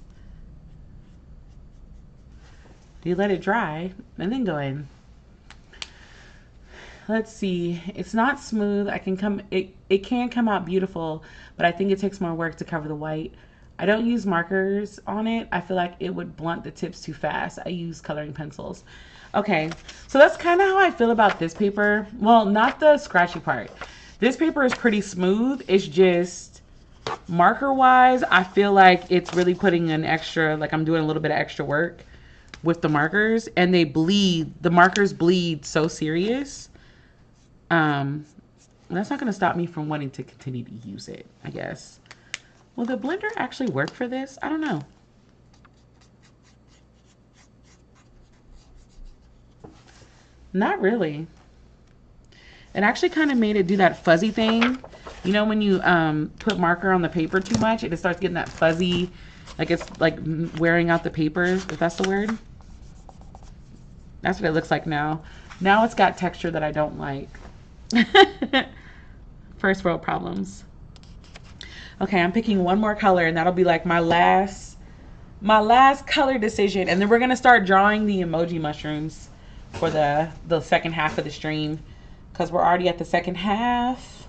You let it dry and then go in. Let's see. It's not smooth. It can come out beautiful, but I think it takes more work to cover the white. I don't use markers on it. I feel like it would blunt the tips too fast. I use coloring pencils. Okay, so that's kind of how I feel about this paper. Well, not the scratchy part. This paper is pretty smooth. It's just marker wise, I feel like it's really putting an extra, like I'm doing a little bit of extra work with the markers, and they bleed. The markers bleed so serious. That's not going to stop me from wanting to continue to use it, I guess. Will the blender actually work for this? I don't know. Not really. It actually kind of made it do that fuzzy thing. You know, when you put marker on the paper too much, it starts getting that fuzzy, like it's like wearing out the paper, if that's the word. That's what it looks like now. Now it's got texture that I don't like. First world problems. Okay, I'm picking one more color, and that'll be like my last color decision, and then we're gonna start drawing the emoji mushrooms for the second half of the stream, because we're already at the second half.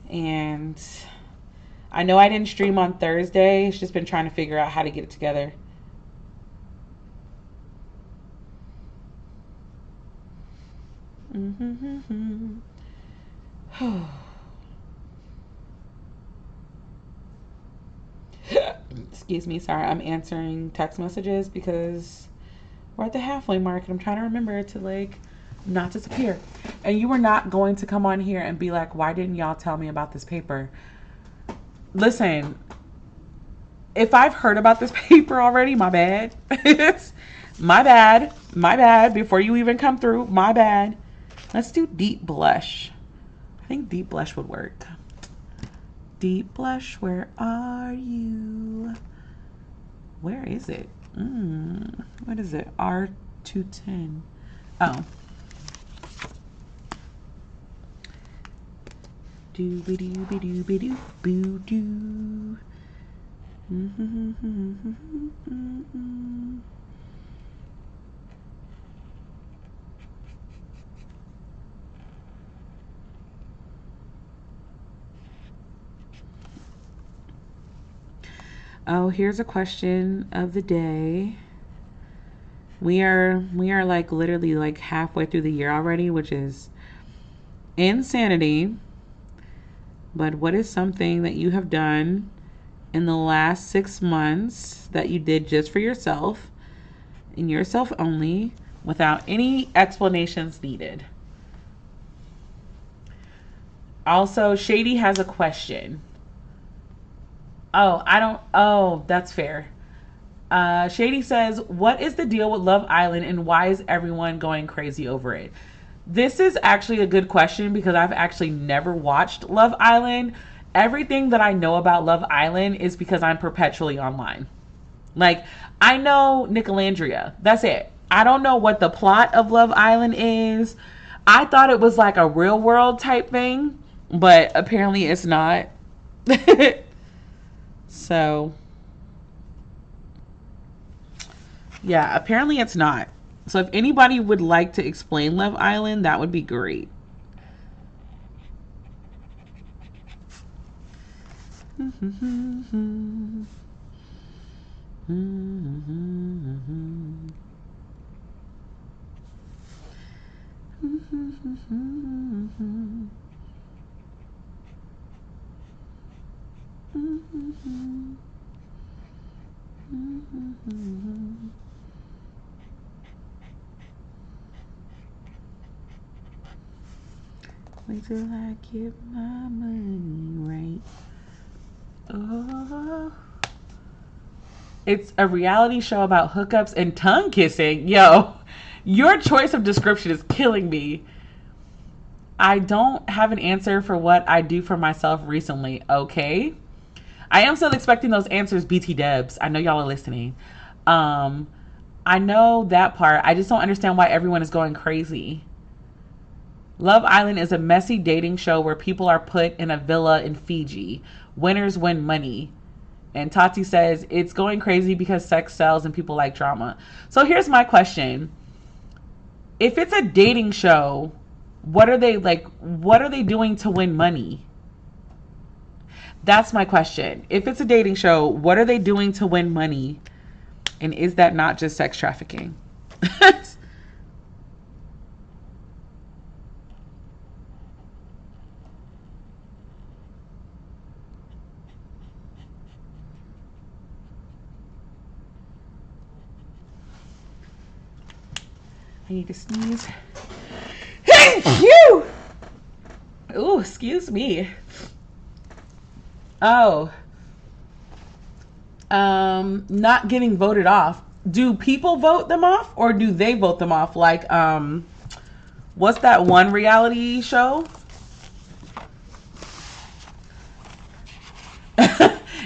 And I know I didn't stream on Thursday. It's just been trying to figure out how to get it together. Excuse me, sorry, I'm answering text messages because we're at the halfway mark and I'm trying to remember to like not disappear. And you were not going to come on here and be like, why didn't y'all tell me about this paper? Listen, if I've heard about this paper already, my bad. My bad. Before you even come through, my bad. Let's do deep blush. I think deep blush would work. Deep blush, where are you? Where is it? What is it? R210. Oh. Doo-be-doo-be-doo-be-doo-boo-doo. Oh, here's a question of the day. We are like literally like halfway through the year already, which is insanity. But what is something that you have done in the last 6 months that you did just for yourself and yourself only without any explanations needed? Also, Shady has a question. Oh, that's fair. Shady says, what is the deal with Love Island and why is everyone going crazy over it? This is actually a good question because I've actually never watched Love Island. Everything that I know about Love Island is because I'm perpetually online. Like, I know Nicolandria. That's it. I don't know what the plot of Love Island is. I thought it was like a real world type thing, but apparently it's not. So, yeah, apparently it's not. So if anybody would like to explain Love Island, that would be great. Wait till I get my money right. Oh. It's a reality show about hookups and tongue kissing. Yo, your choice of description is killing me. I don't have an answer for what I do for myself recently. Okay. I am still expecting those answers, BT Debs. I know y'all are listening. I know that part. I just don't understand why everyone is going crazy. Love Island is a messy dating show where people are put in a villa in Fiji. Winners win money. And Tati says, it's going crazy because sex sells and people like drama. So here's my question. If it's a dating show, what are they doing to win money? That's my question. If it's a dating show, what are they doing to win money? And is that not just sex trafficking? I need to sneeze. Phew! Ooh, excuse me. Oh. Not getting voted off. Do people vote them off or do they vote them off? Like, what's that one reality show?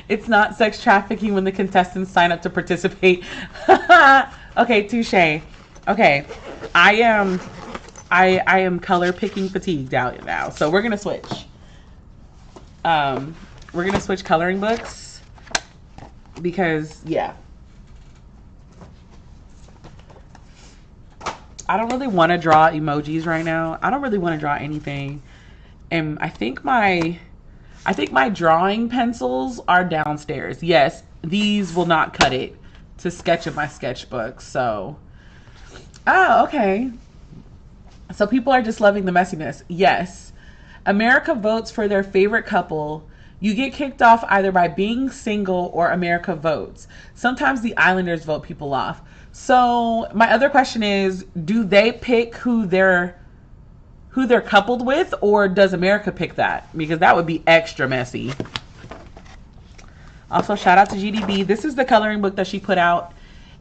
It's not sex trafficking when the contestants sign up to participate. Okay, touche. Okay, I am color picking fatigued out now, so we're gonna switch. We're gonna switch coloring books because yeah. I don't really want to draw emojis right now. I don't really want to draw anything. And I think my drawing pencils are downstairs. Yes, these will not cut it to sketch in my sketchbook. So, oh, okay. So people are just loving the messiness. Yes. America votes for their favorite couple. You get kicked off either by being single or America votes. Sometimes the Islanders vote people off. So my other question is, do they pick who they're coupled with, or does America pick that? Because that would be extra messy. Also, shout out to GDB. This is the coloring book that she put out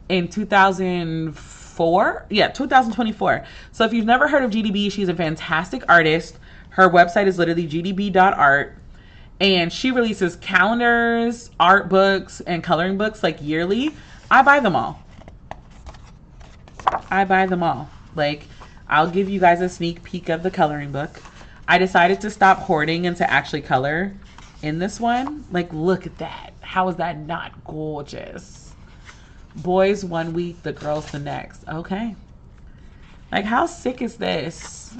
in 2004. Yeah, 2024. So if you've never heard of GDB, she's a fantastic artist. Her website is literally gdb.art. And she releases calendars, art books, and coloring books like yearly. I buy them all. I buy them all. Like, I'll give you guys a sneak peek of the coloring book. I decided to stop hoarding and to actually color in this one. Like, look at that. How is that not gorgeous? Boys 1 week, the girls the next. Okay. Like, how sick is this?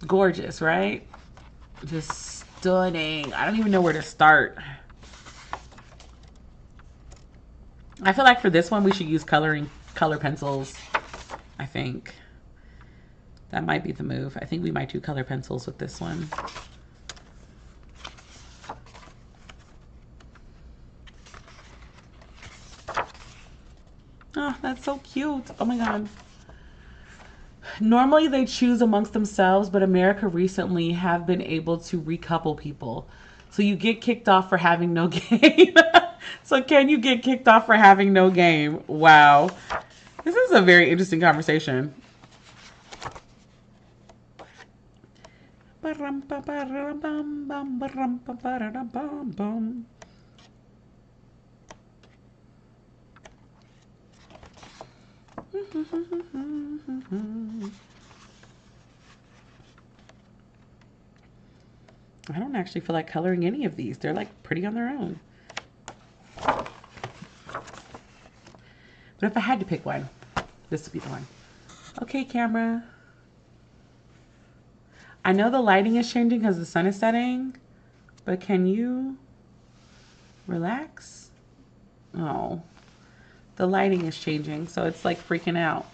Gorgeous, right? Just stunning. I don't even know where to start. I feel like for this one, we should use color pencils. I think that might be the move. I think we might do color pencils with this one. Oh, that's so cute. Oh my God. Normally they choose amongst themselves, but America recently have been able to recouple people. So you get kicked off for having no game. So can you get kicked off for having no game? Wow. This is a very interesting conversation. I don't actually feel like coloring any of these. They're like pretty on their own. But if I had to pick one, this would be the one. Okay, camera. I know the lighting is changing because the sun is setting, but can you relax? Oh, the lighting is changing, so it's like freaking out.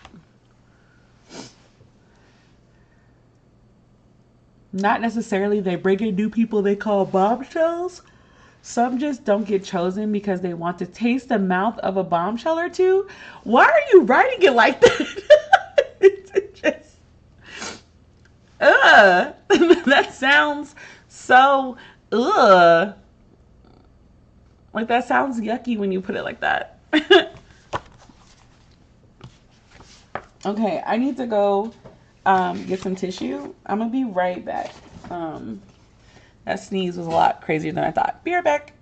Not necessarily they bring in new people they call bombshells. Some just don't get chosen because they want to taste the mouth of a bombshell or two. Why are you writing it like that? It's just, that sounds so, like that sounds yucky when you put it like that. Okay, I need to go get some tissue. I'm gonna be right back. That sneeze was a lot crazier than I thought. Be right back.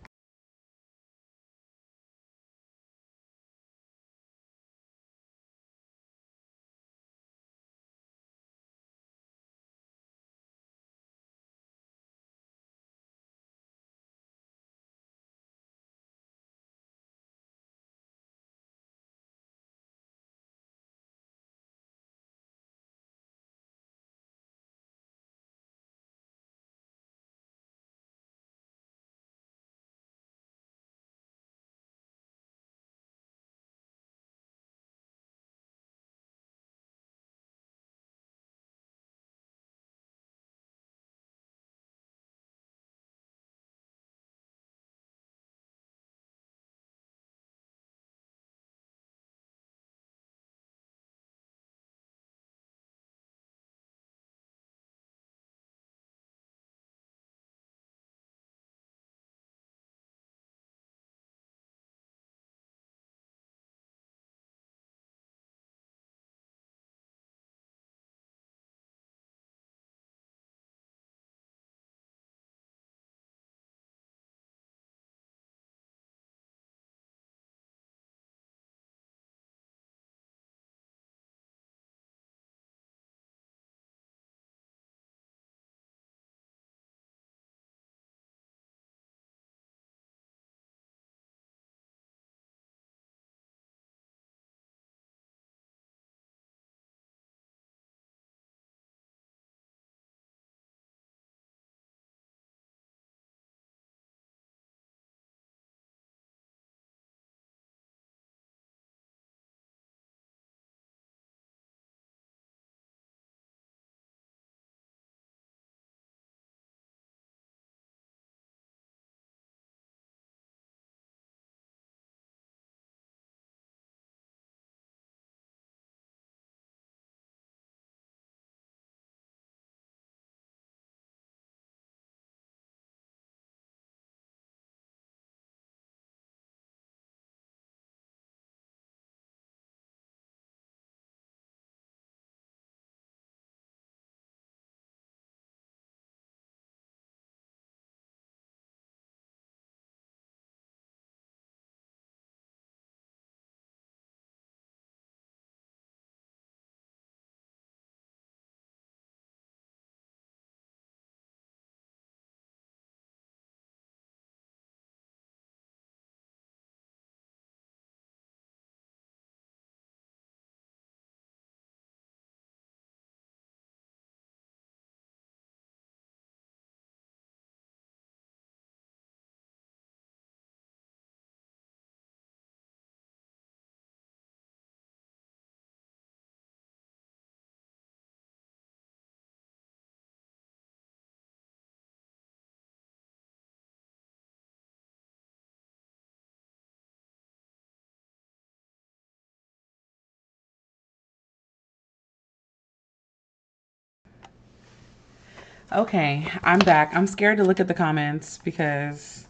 Okay, I'm back. I'm scared to look at the comments because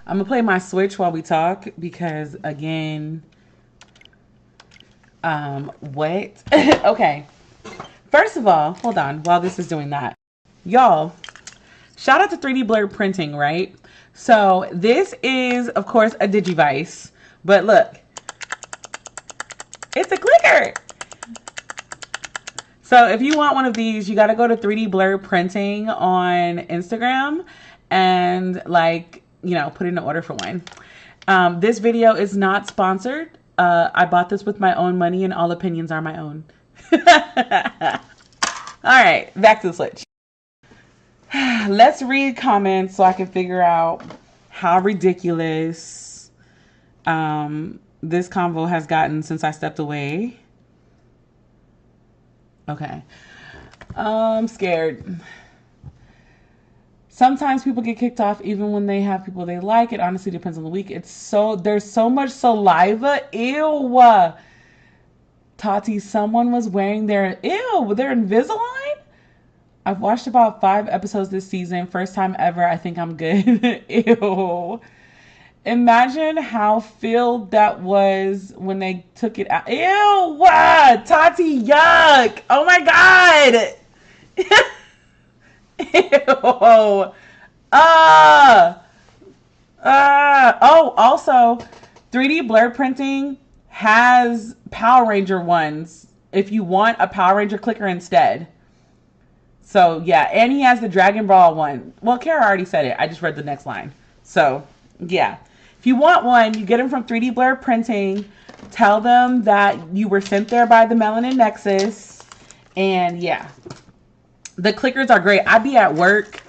I'm gonna play my Switch while we talk because again, what? Okay. First of all, hold on while this is doing that. Y'all, shout out to 3D blurred printing, right? So this is, of course, a Digivice, but look, it's a clicker. So if you want one of these, you got to go to 3D blurred printing on Instagram and like, you know, put in an order for one. This video is not sponsored. I bought this with my own money and all opinions are my own. All right, back to the Switch. Let's read comments so I can figure out how ridiculous this convo has gotten since I stepped away. Okay. I'm scared. Sometimes people get kicked off even when they have people they like. It honestly depends on the week. There's so much saliva. Ew. Tati, someone was wearing their Invisalign? I've watched about 5 episodes this season. First time ever. I think I'm good. Ew. Imagine how filled that was when they took it out. Ew. Tati, yuck. Oh my God. Ew. Oh, also, 3D blur printing has Power Ranger ones if you want a Power Ranger clicker instead. So, yeah, and he has the Dragon Ball one. Well, Kara already said it. I just read the next line. So, yeah. If you want one, you get them from 3D Blur Printing. Tell them that you were sent there by the Melanin Nexus. And, yeah. The clickers are great. I'd be at work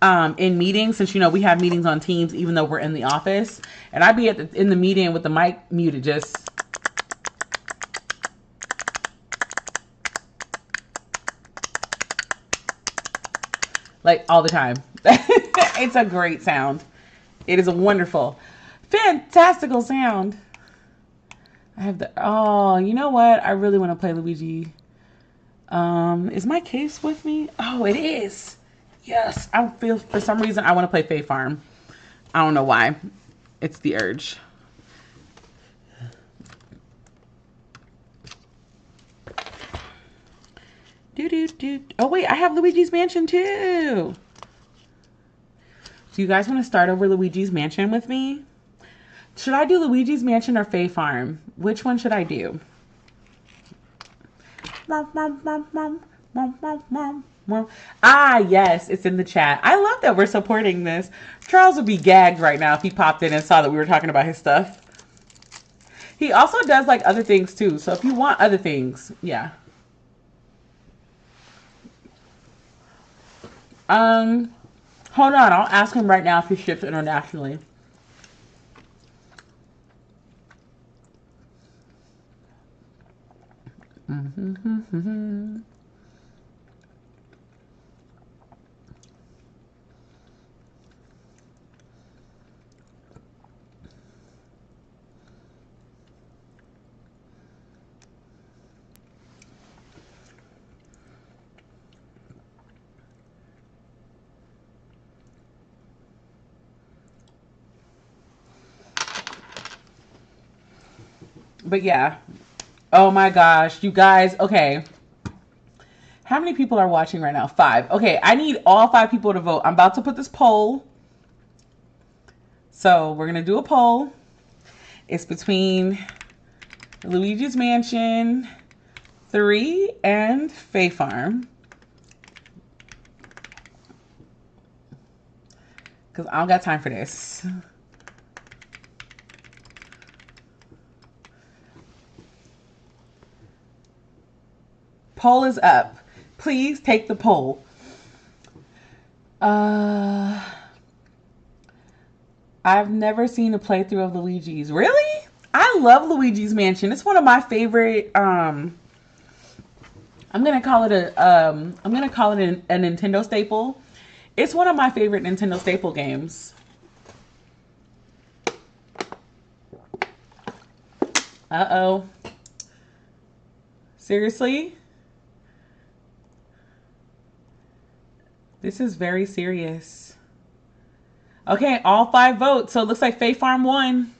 in meetings, since, you know, we have meetings on Teams even though we're in the office. And I'd be in the meeting with the mic muted just... like all the time. It's a great sound. It is a wonderful, fantastical sound. I have the, oh, you know what? I really want to play Luigi. Is my case with me? Oh, it is. Yes. I feel, for some reason, I want to play Fae Farm. I don't know why. It's the urge. Oh, wait, I have Luigi's Mansion too. Do you guys want to start over Luigi's Mansion with me? Should I do Luigi's Mansion or Fae Farm? Which one should I do? Ah, yes, it's in the chat. I love that we're supporting this. Charles would be gagged right now if he popped in and saw that we were talking about his stuff. He also does like other things too. So if you want other things, yeah. Hold on, I'll ask him right now if he ships internationally. But yeah. Oh my gosh, you guys. Okay. How many people are watching right now? 5. Okay, I need all 5 people to vote. I'm about to put this poll. So we're going to do a poll. It's between Luigi's Mansion 3 and Fae Farm. Because I don't got time for this. Poll is up. Please take the poll. I've never seen a playthrough of Luigi's. Really? I love Luigi's Mansion. It's one of my favorite. I'm gonna call it a Nintendo staple. It's one of my favorite Nintendo staple games. Uh-oh. Seriously? This is very serious. Okay, all 5 votes. So it looks like Fae Farm won.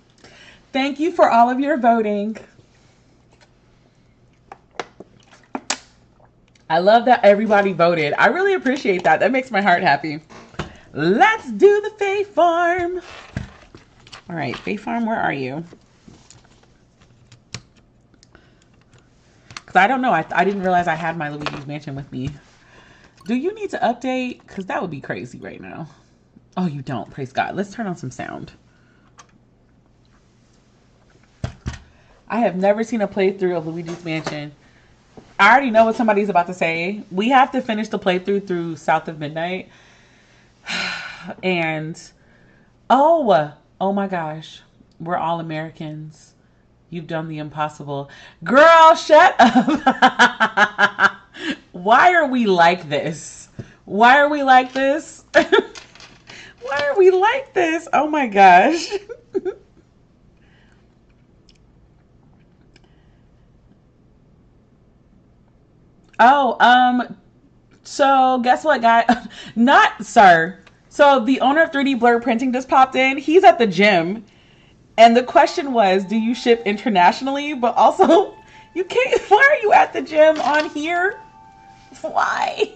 Thank you for all of your voting. I love that everybody voted. I really appreciate that. That makes my heart happy. Let's do the Fae Farm. All right, Fae Farm, where are you? Because I don't know. I didn't realize I had my Luigi's Mansion with me. Do you need to update? Because that would be crazy right now. Oh, you don't. Praise God. Let's turn on some sound. I have never seen a playthrough of Luigi's Mansion. I already know what somebody's about to say. We have to finish the playthrough through South of Midnight. And, oh my gosh. We're all Americans. You've done the impossible. Girl, shut up. Why are we like this? Why are we like this? Why are we like this? Oh my gosh. So guess what, guy? Not, sir. So the owner of 3D Blur Printing just popped in. He's at the gym. And the question was, do you ship internationally? But also, you can't, why are you at the gym on here? Why?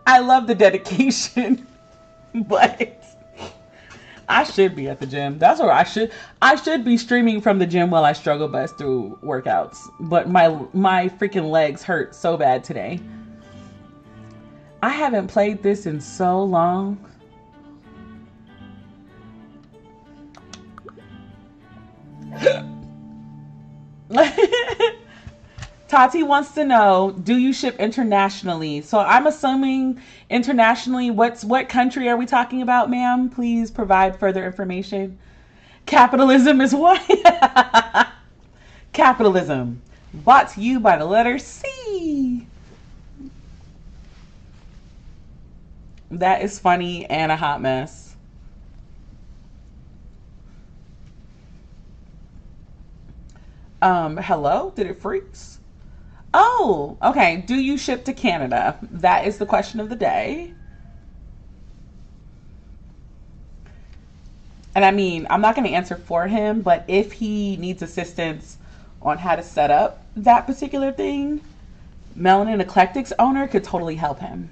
I love the dedication, but I should be at the gym. That's where I should be streaming from the gym while I struggle bus through workouts. But my freaking legs hurt so bad today. I haven't played this in so long. Tati wants to know, do you ship internationally? So I'm assuming internationally. What country are we talking about, ma'am? Please provide further information. Capitalism is what? Capitalism. Brought to you by the letter C. That is funny and a hot mess. Hello? Did it freeze? Oh, okay. Do you ship to Canada? That is the question of the day. And I mean, I'm not going to answer for him, but if he needs assistance on how to set up that particular thing, Melanin Eclectics owner could totally help him.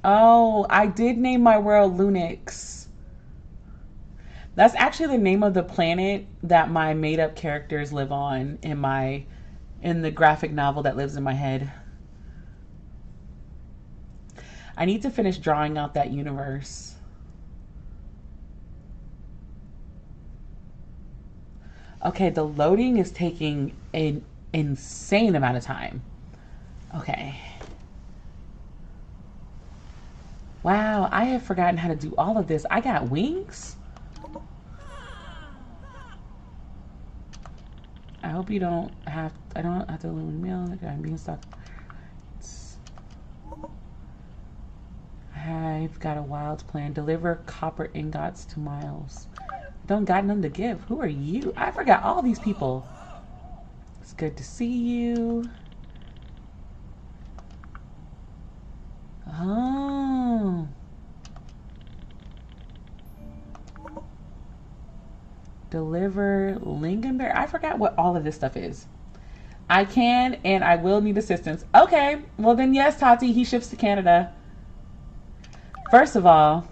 Oh, I did name my world Lunix. That's actually the name of the planet that my made-up characters live on in the graphic novel that lives in my head. I need to finish drawing out that universe. Okay, the loading is taking an insane amount of time. Okay. Wow, I have forgotten how to do all of this. I got wings? I hope you don't have, I don't have to lose meal. I'm being stuck. I've got a wild plan. Deliver copper ingots to Miles. Don't got none to give. Who are you? I forgot all these people. It's good to see you. Oh. Deliver lingonberry. I forgot what all of this stuff is. I can and I will need assistance. Okay. Well then yes, Tati, he ships to Canada. First of all,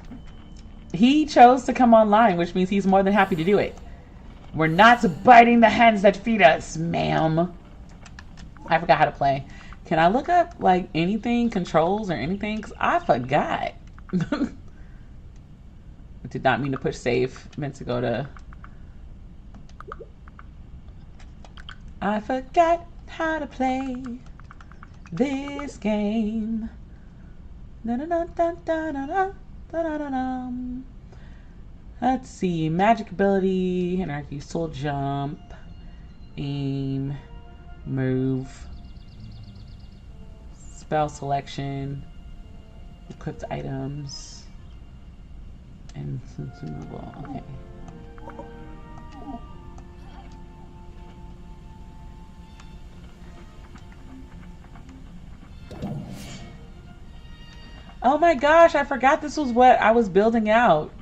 he chose to come online, which means he's more than happy to do it. We're not biting the hands that feed us, ma'am. I forgot how to play. Can I look up like anything, controls or anything? Because I forgot. I did not mean to push save. I meant to go to... I forgot how to play this game. Let's see. Magic ability, anarchy, soul jump, aim, move, spell selection, equipped items, and consumable. Okay. Oh my gosh, I forgot this was what I was building out.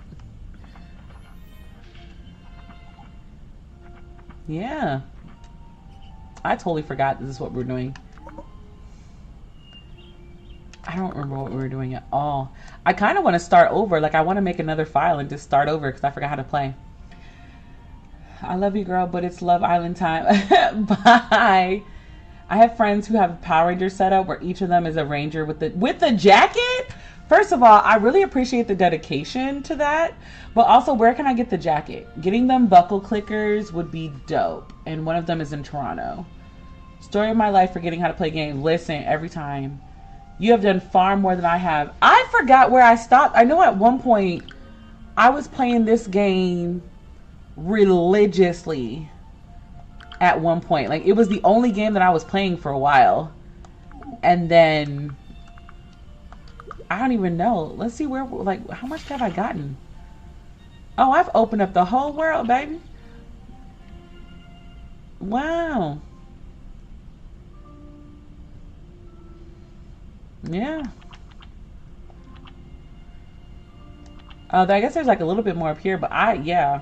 Yeah. I totally forgot this is what we're doing. I don't remember what we were doing at all. I kind of want to start over. Like, I want to make another file and just start over because I forgot how to play. I love you, girl, but it's Love Island time. Bye. I have friends who have a Power Ranger setup where each of them is a ranger with the jacket. First of all, I really appreciate the dedication to that. But also, where can I get the jacket? Getting them buckle clickers would be dope. And one of them is in Toronto. Story of my life forgetting how to play games. Listen, every time. You have done far more than I have. I forgot where I stopped. I know at one point I was playing this game religiously at one point. Like, it was the only game that I was playing for a while. And then I don't even know. Let's see where, like, how much have I gotten? Oh, I've opened up the whole world, baby. Wow. Yeah. I guess there's like a little bit more up here, but yeah.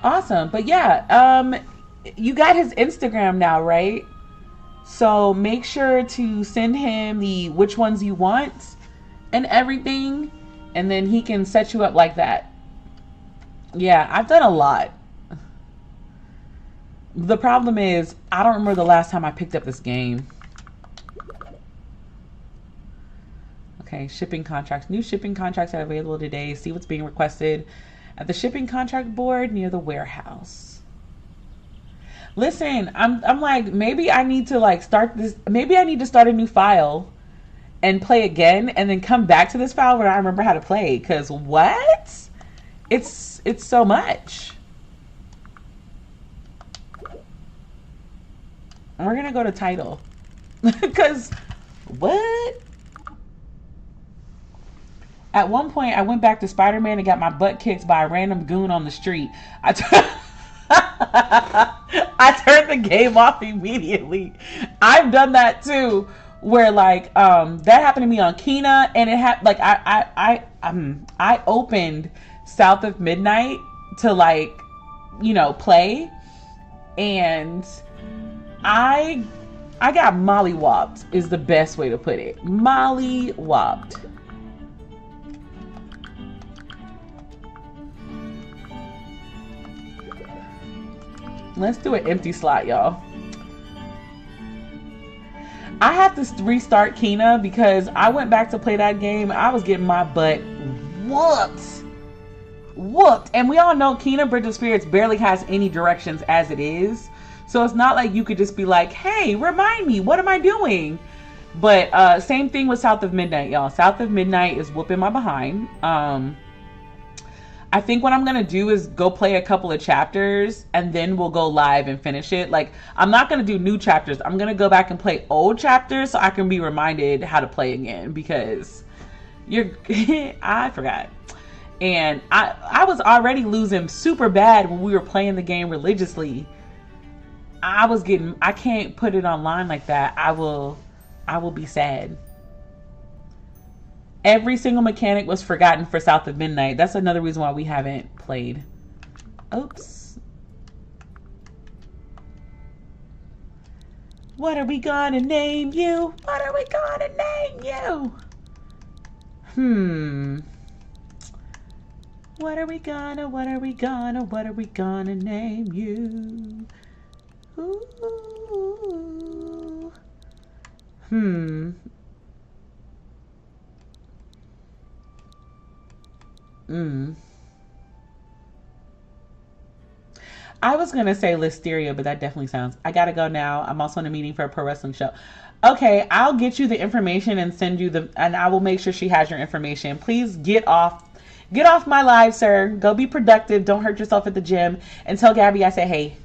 Awesome. But yeah, you got his Instagram now, right? So make sure to send him the which ones you want and everything, and then he can set you up like that. Yeah, I've done a lot. The problem is, I don't remember the last time I picked up this game. Okay, shipping contracts. New shipping contracts are available today. See what's being requested at the shipping contract board near the warehouse. Listen, I'm like, maybe I need to like start this. Maybe I need to start a new file and play again, and then come back to this file where I remember how to play. Cause what? It's so much. We're gonna go to title. Cause what? At one point, I went back to Spider-Man and got my butt kicked by a random goon on the street. I turned the game off immediately. I've done that too, where like that happened to me on Kina, and it had like I opened South of Midnight to like, you know, play, and I got mollywopped is the best way to put it. Mollywopped. Let's do an empty slot, y'all. I have to restart Kina because I went back to play that game. I was getting my butt whooped. And we all know Kina Bridge of Spirits barely has any directions as it is. So it's not like you could just be like, hey, remind me, what am I doing? But same thing with South of Midnight, y'all. South of Midnight is whooping my behind. I think what I'm going to do is go play a couple of chapters and then we'll go live and finish it. Like, I'm not going to do new chapters. I'm going to go back and play old chapters so I can be reminded how to play again, because I forgot. And I was already losing super bad when we were playing the game religiously. I can't put it online like that. I will be sad. Every single mechanic was forgotten for South of Midnight. That's another reason why we haven't played. Oops. What are we gonna name you? What are we gonna name you? What are we gonna name you? Ooh. I was gonna say Listeria, but that definitely sounds. I gotta go now. I'm also in a meeting for a pro wrestling show. Okay, I'll get you the information and send you and I will make sure she has your information. Please get off my live, sir. Go be productive. Don't hurt yourself at the gym. And tell Gabby I say hey.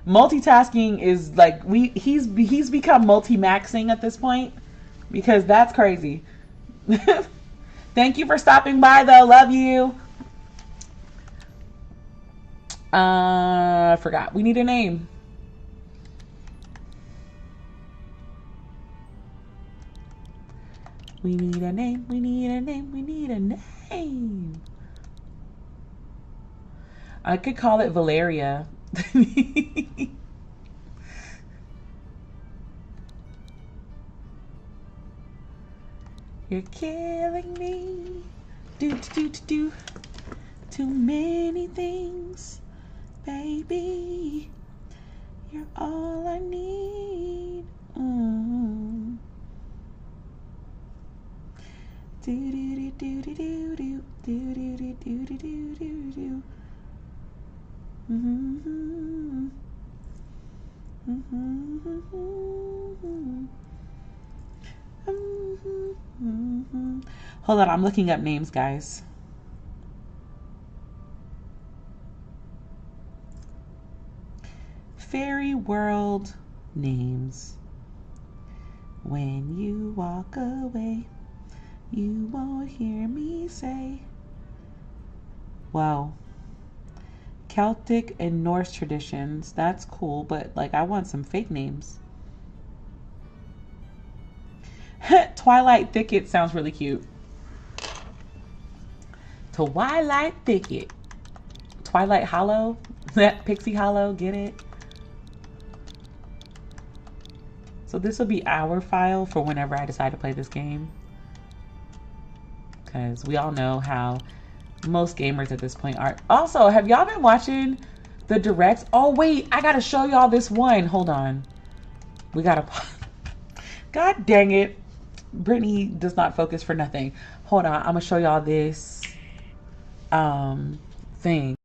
Multitasking is like he's become multi-maxing at this point, because that's crazy. Thank you for stopping by, though. Love you. I forgot. We need a name. We need a name, we need a name, we need a name. I could call it Valeria. You're killing me. Do. Too many things, baby. You're all I need. Hold on, I'm looking up names, guys. Fairy world names. When you walk away, you won't hear me say. Wow. Celtic and Norse traditions. That's cool, but like I want some fake names. Twilight Thicket sounds really cute. Twilight Thicket. Twilight Hollow. Pixie Hollow, get it? So this will be our file for whenever I decide to play this game. Because we all know how most gamers at this point are. Also, have y'all been watching the directs? Oh wait, I gotta show y'all this one. Hold on. We gotta... God dang it. Brittany does not focus for nothing. Hold on, I'm gonna show y'all this thing.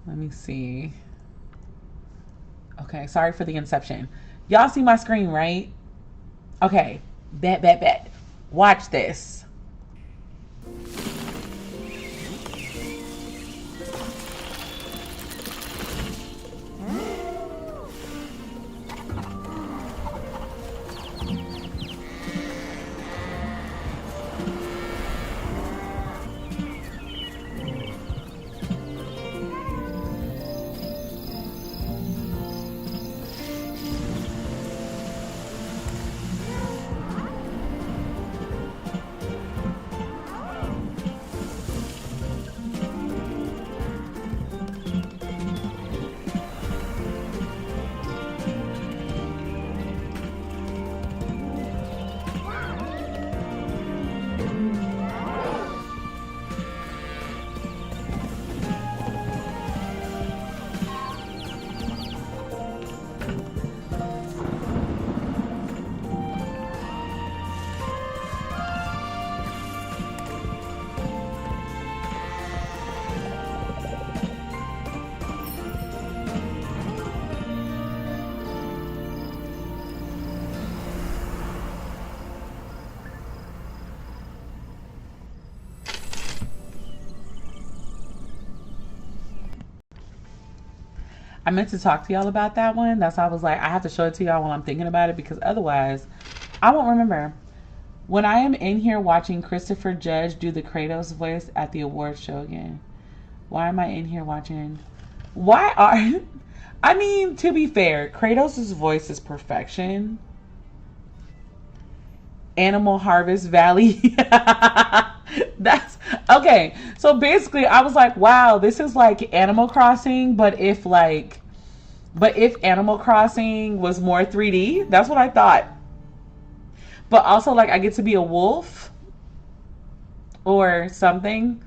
Let me see. Okay, sorry for the inception. Y'all see my screen, right? Okay, bet. Watch this. I meant to talk to y'all about that one. That's why I was like, I have to show it to y'all while I'm thinking about it, because otherwise I won't remember. When I am in here watching Christopher Judge do the Kratos voice at the awards show again. Why am I in here watching? Why are... I mean, to be fair, Kratos' voice is perfection. Animal Harvest Valley. That's... Okay, so basically I was like, wow, this is like Animal Crossing, but if Animal Crossing was more 3D, that's what I thought. But also, like, I get to be a wolf or something.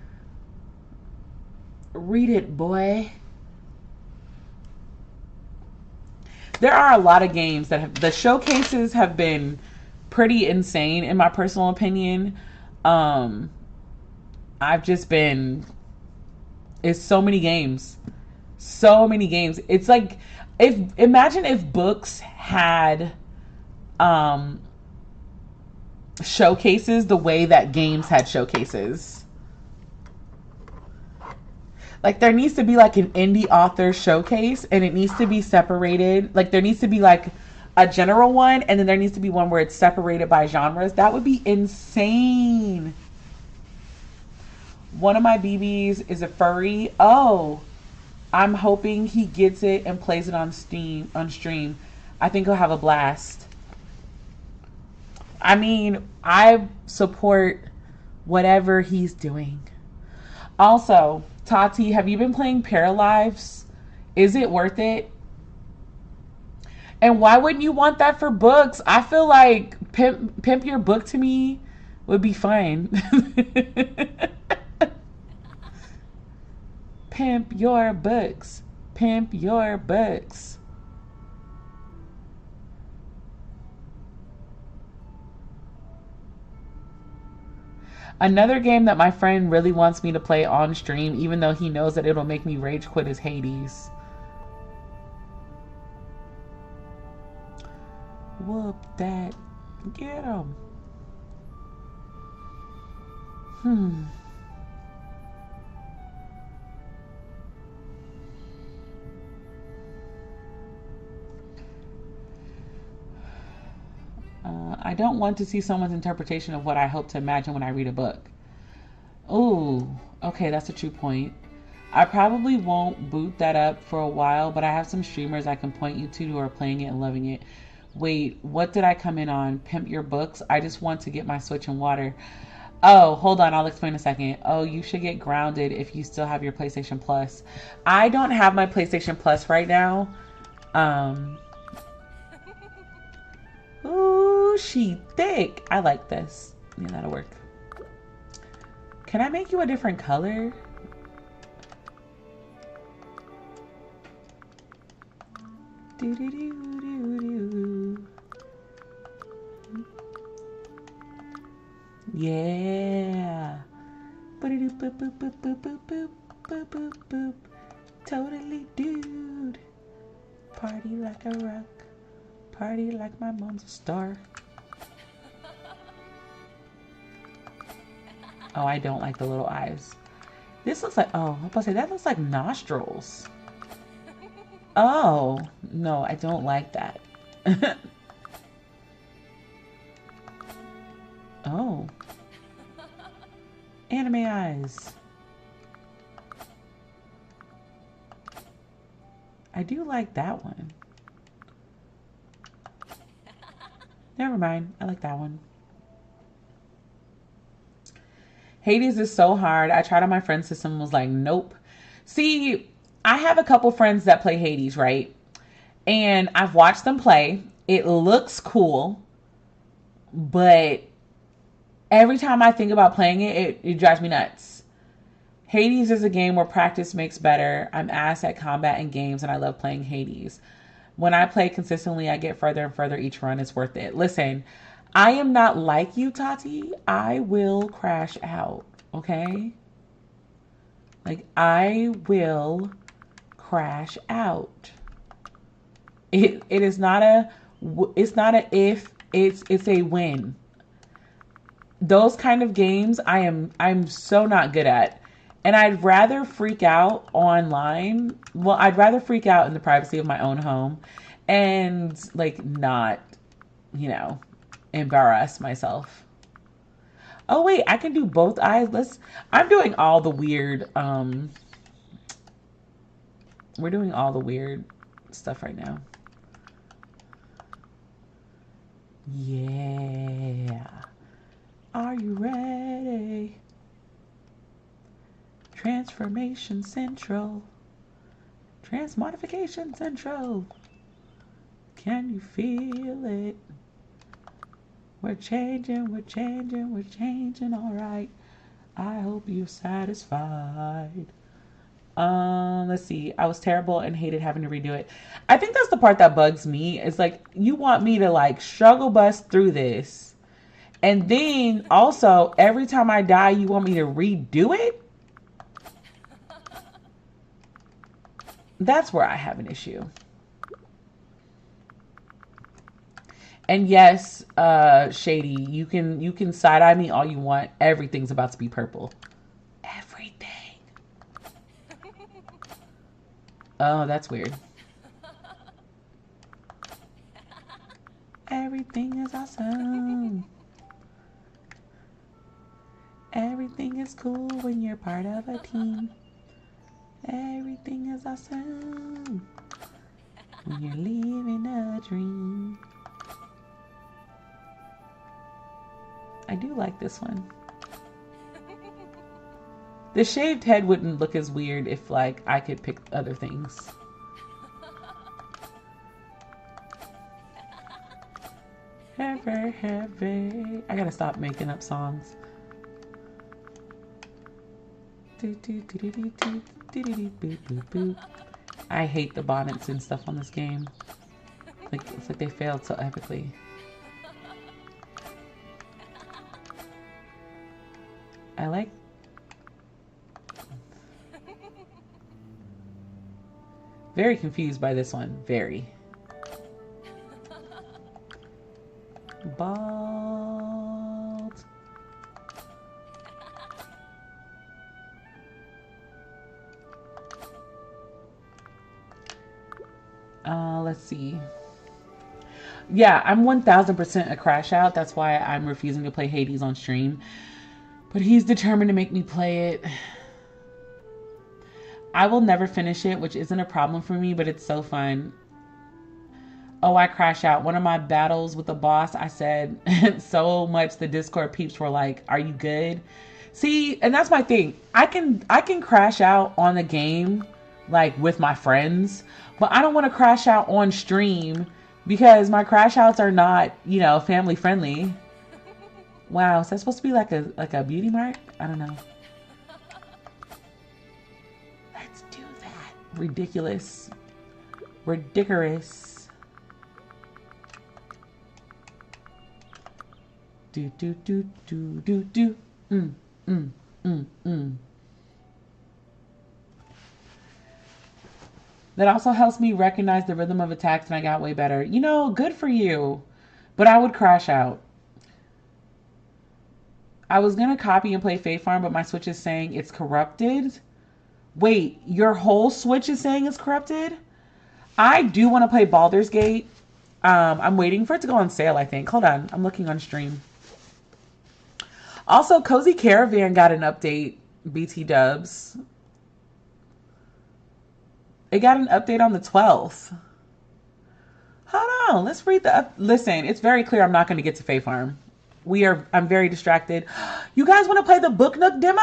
Read it, boy. There are a lot of games that have... The showcases have been pretty insane, in my personal opinion. I've just been... It's so many games. So many games. It's like... Imagine if books had... showcases the way that games had showcases. Like, there needs to be like an indie author showcase, and it needs to be separated. Like, there needs to be like a general one, and then there needs to be one where it's separated by genres. That would be insane. One of my BBs is a furry. Oh, I'm hoping he gets it and plays it on stream. I think he'll have a blast. I mean, I support whatever he's doing. Also, Tati, have you been playing Paralives? Is it worth it? And why wouldn't you want that for books? I feel like pimp your book to me would be fine. Pimp your books. Pimp your books. Another game that my friend really wants me to play on stream, even though he knows that it'll make me rage quit, is Hades. Whoop that. Get him. I don't want to see someone's interpretation of what I hope to imagine when I read a book. Ooh, okay, that's a true point. I probably won't boot that up for a while, but I have some streamers I can point you to who are playing it and loving it. Wait, what did I come in on? Pimp your books? I just want to get my Switch in water. Oh, hold on, I'll explain in a second. Oh, you should get grounded if you still have your PlayStation Plus. I don't have my PlayStation Plus right now. Ooh, she thick. I like this. Yeah, that'll work. Can I make you a different color? Do do do do do. Yeah. Boop boop boop boop boop boop boop boop boop boop. Totally dude. Party like a rock. Party like my mom's a star. Oh, I don't like the little eyes. This looks like, oh, I'm about to say, that looks like nostrils. Oh, no, I don't like that. Oh. Anime eyes. I do like that one. Never mind. I like that one. Hades is so hard. I tried on my friend's system and was like, nope. See, I have a couple friends that play Hades, right? And I've watched them play. It looks cool. But every time I think about playing it, it drives me nuts. Hades is a game where practice makes better. I'm ass at combat and games, and I love playing Hades. When I play consistently, I get further and further each run. It's worth it. Listen, I am not like you, Tati. I will crash out, okay? Like, I will crash out. It is not a, it's not a if, it's a when. Those kind of games I'm so not good at. And I'd rather freak out online. Well, I'd rather freak out in the privacy of my own home and like not, you know, embarrass myself. Oh wait, I can do both eyes. I'm doing all the weird we're doing all the weird stuff right now. Yeah. Are you ready? Transformation Central. Transmodification Central. Can you feel it? We're changing, we're changing, we're changing, all right. I hope you're satisfied. Let's see. I was terrible and hated having to redo it. I think that's the part that bugs me. It's like, you want me to like struggle bust through this. And then also, every time I die, you want me to redo it? That's where I have an issue. And yes, Shady, you can side eye me all you want. Everything's about to be purple. Everything. Oh, that's weird. Everything is awesome. Everything is cool when you're part of a team. Everything is awesome when you're living a dream. I do like this one. The shaved head wouldn't look as weird if, like, I could pick other things. Heavy, heavy. I gotta stop making up songs. I hate the bonnets and stuff on this game. Like, it's like they failed so epically. I like... Very confused by this one. Very. Bald. Let's see. Yeah, I'm 1000% a crash out. That's why I'm refusing to play Hades on stream. But he's determined to make me play it. I will never finish it, which isn't a problem for me, but it's so fun. Oh, I crash out. One of my battles with the boss, I said so much the Discord peeps were like, "Are you good?" See, and that's my thing. I can crash out on the game, like with my friends, but I don't want to crash out on stream because my crash outs are not, you know, family friendly. Wow, is that supposed to be like a beauty mark? I don't know. Let's do that. Ridiculous. Ridiculous. Do do do do do do. That also helps me recognize the rhythm of attacks, and I got way better. You know, good for you. But I would crash out. I was going to copy and play Faith Farm, but my Switch is saying it's corrupted. Wait, your whole Switch is saying it's corrupted? I do want to play Baldur's Gate. I'm waiting for it to go on sale, I think. Hold on. I'm looking on stream. Also, Cozy Caravan got an update. BT dubs. It got an update on the 12th. Hold on. Let's read the... Listen, it's very clear I'm not going to get to Faith Farm. I'm very distracted. You guys want to play the Book Nook demo?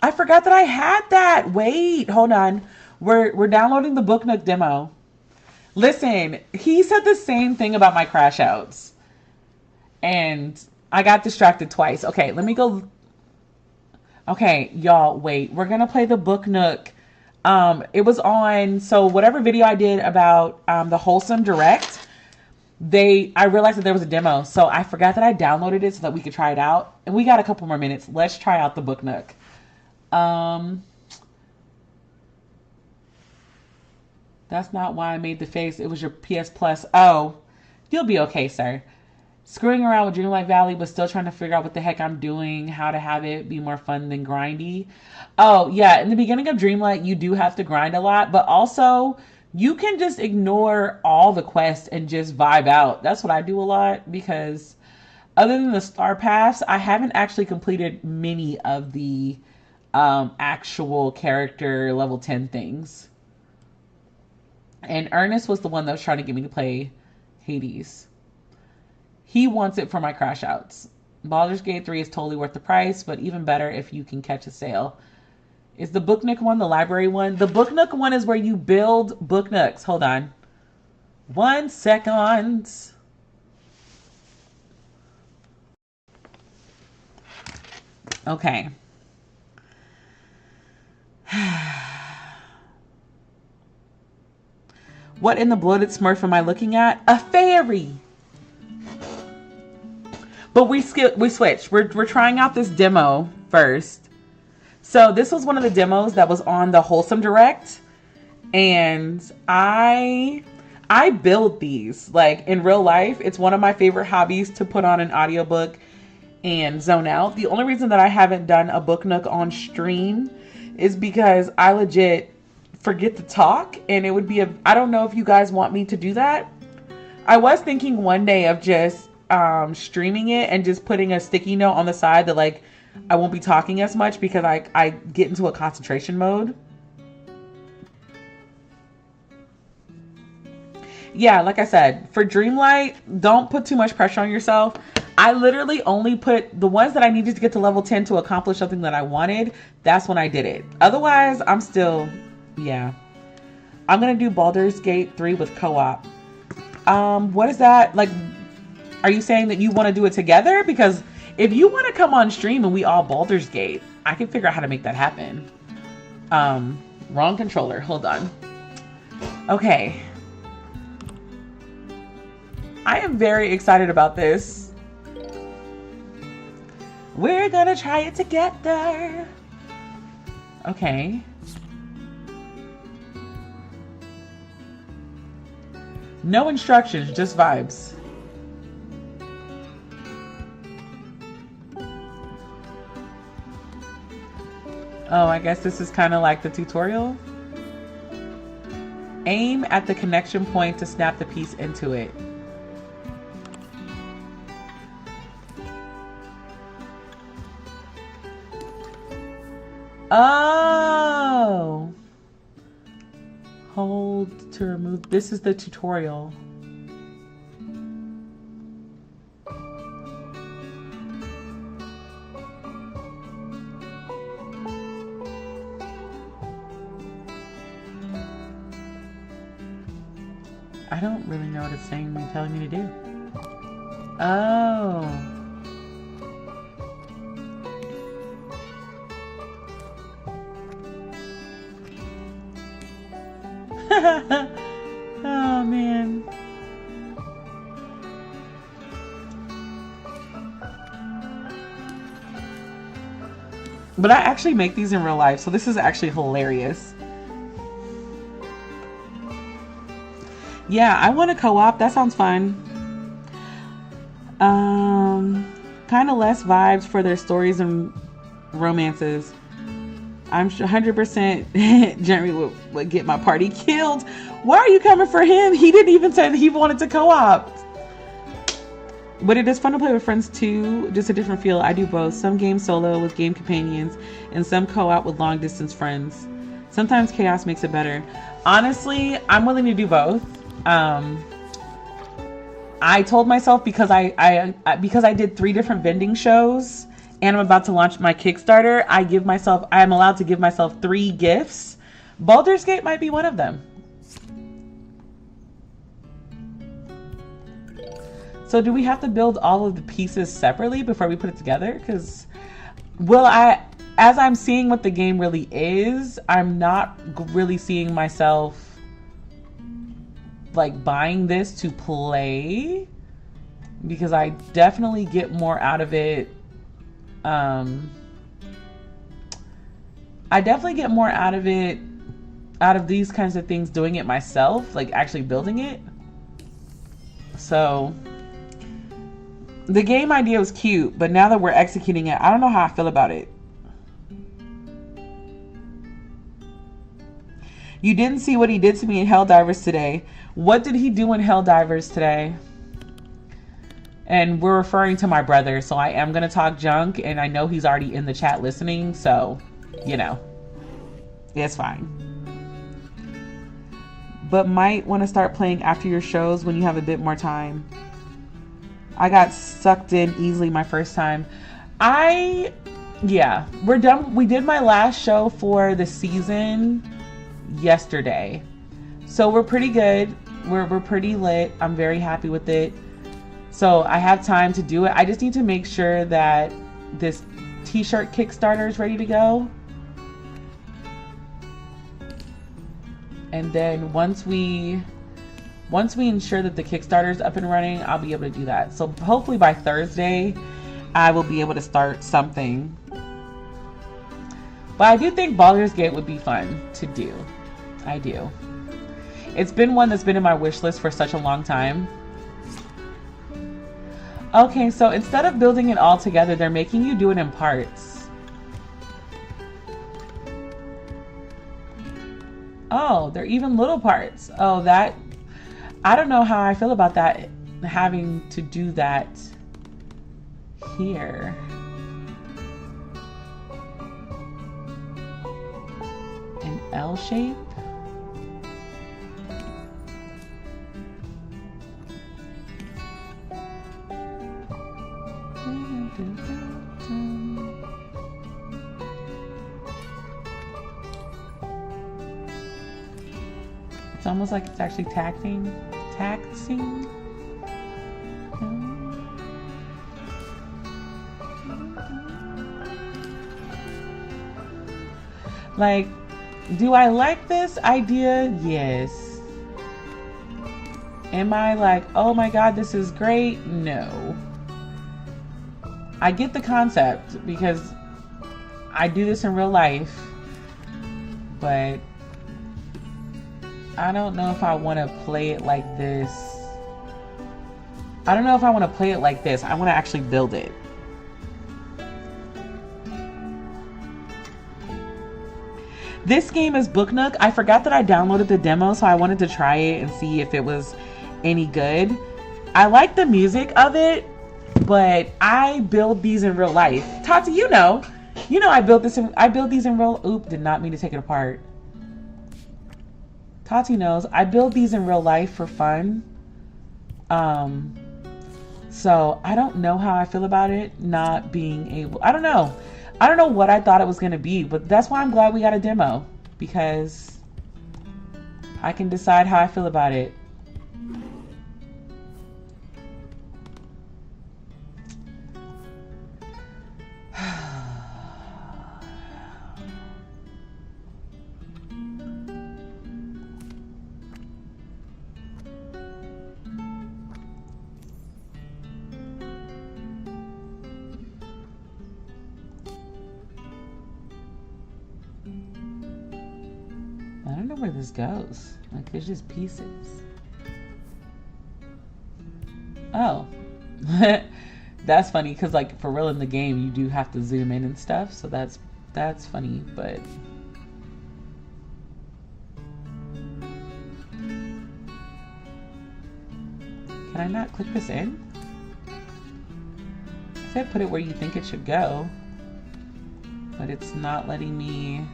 I forgot that I had that. Wait, hold on. We're downloading the Book Nook demo. Listen, he said the same thing about my crash outs. And I got distracted twice. Okay, let me go. Okay, y'all, wait. We're going to play the Book Nook. It was on, so whatever video I did about the Wholesome Direct, I realized that there was a demo, so I forgot that I downloaded it so that we could try it out. And we got a couple more minutes. Let's try out the Book Nook. That's not why I made the face. It was your PS Plus. Oh, you'll be okay, sir. Screwing around with Dreamlight Valley, but still trying to figure out what the heck I'm doing, how to have it be more fun than grindy. Oh, yeah. In the beginning of Dreamlight, you do have to grind a lot, but also you can just ignore all the quests and just vibe out. That's what I do a lot because other than the star paths, I haven't actually completed many of the actual character level 10 things. And Ernest was the one that was trying to get me to play Hades. He wants it for my crash outs. Baldur's Gate 3 is totally worth the price, but even better if you can catch a sale. Is the Book Nook one the library one? The Book Nook one is where you build Book Nooks. Hold on. 1 second. Okay. What in the bloated smurf am I looking at? A fairy! But we switched. We're trying out this demo first. So this was one of the demos that was on the Wholesome Direct. And I build these. Like, in real life, it's one of my favorite hobbies to put on an audiobook and zone out. The only reason that I haven't done a Book Nook on stream is because I legit forget to talk. And it would be I don't know if you guys want me to do that. I was thinking one day of just streaming it and just putting a sticky note on the side that like I won't be talking as much because I get into a concentration mode. Yeah, like I said, for Dreamlight, don't put too much pressure on yourself. I literally only put the ones that I needed to get to level 10 to accomplish something that I wanted. That's when I did it. Otherwise, I'm still, yeah. I'm going to do Baldur's Gate 3 with co-op. What is that? Like, are you saying that you want to do it together? Because if you want to come on stream and we all Baldur's Gate, I can figure out how to make that happen. Wrong controller. Hold on. Okay. I am very excited about this. We're gonna try it together. Okay. No instructions, just vibes. Oh, I guess this is kind of like the tutorial. Aim at the connection point to snap the piece into it. Oh. Hold to remove. This is the tutorial. I don't really know what it's saying and telling me to do. Oh. Oh man. But I actually make these in real life, so this is actually hilarious. Yeah, I want to co-op. That sounds fun. Kind of less vibes for their stories and romances. I'm 100% Jeremy would get my party killed. Why are you coming for him? He didn't even say that he wanted to co-op. But it is fun to play with friends too. Just a different feel. I do both. Some games solo with game companions and some co-op with long distance friends. Sometimes chaos makes it better. Honestly, I'm willing to do both. I told myself because I did 3 different vending shows and I'm about to launch my Kickstarter, I am allowed to give myself 3 gifts. Baldur's Gate might be one of them. So do we have to build all of the pieces separately before we put it together? Because, as I'm seeing what the game really is, I'm not really seeing myself like buying this to play, because I definitely get more out of it. I definitely get more out of it, out of these kinds of things, doing it myself, like actually building it. So the game idea was cute, but now that we're executing it, I don't know how I feel about it. You didn't see what he did to me in Helldivers today. What did he do in Helldivers today? And we're referring to my brother, so I am going to talk junk, and I know he's already in the chat listening, so, you know, it's fine. But might want to start playing after your shows when you have a bit more time. I got sucked in easily my first time. Yeah, we're done. We did my last show for the season yesterday. So we're pretty good. We're pretty lit. I'm very happy with it. So I have time to do it. I just need to make sure that this t-shirt Kickstarter is ready to go. And then once we ensure that the Kickstarter is up and running, I'll be able to do that. So hopefully by Thursday, I will be able to start something. But I do think Baldur's Gate would be fun to do. I do. It's been one that's been in my wish list for such a long time. Okay, so instead of building it all together, they're making you do it in parts. Oh, they're even little parts. Oh, that... I don't know how I feel about that, having to do that here. An L shape? It's almost like it's actually taxing. Like, do I like this idea? Yes. Am I like, oh my God, this is great? No. I get the concept because I do this in real life, but I don't know if I want to play it like this. I don't know if I want to play it like this. I want to actually build it. This game is Book Nook. I forgot that I downloaded the demo, so I wanted to try it and see if it was any good. I like the music of it, but I build these in real life. Tati, you know I build these in real. Oop, did not mean to take it apart. Tati knows I build these in real life for fun. So I don't know how I feel about it not being able. I don't know what I thought it was going to be, but that's why I'm glad we got a demo, because I can decide how I feel about it. I don't know where this goes. Like, there's just pieces. Oh. That's funny, because like for real in the game you do have to zoom in and stuff, so that's funny, but can I not click this in? It said put it where you think it should go, but it's not letting me.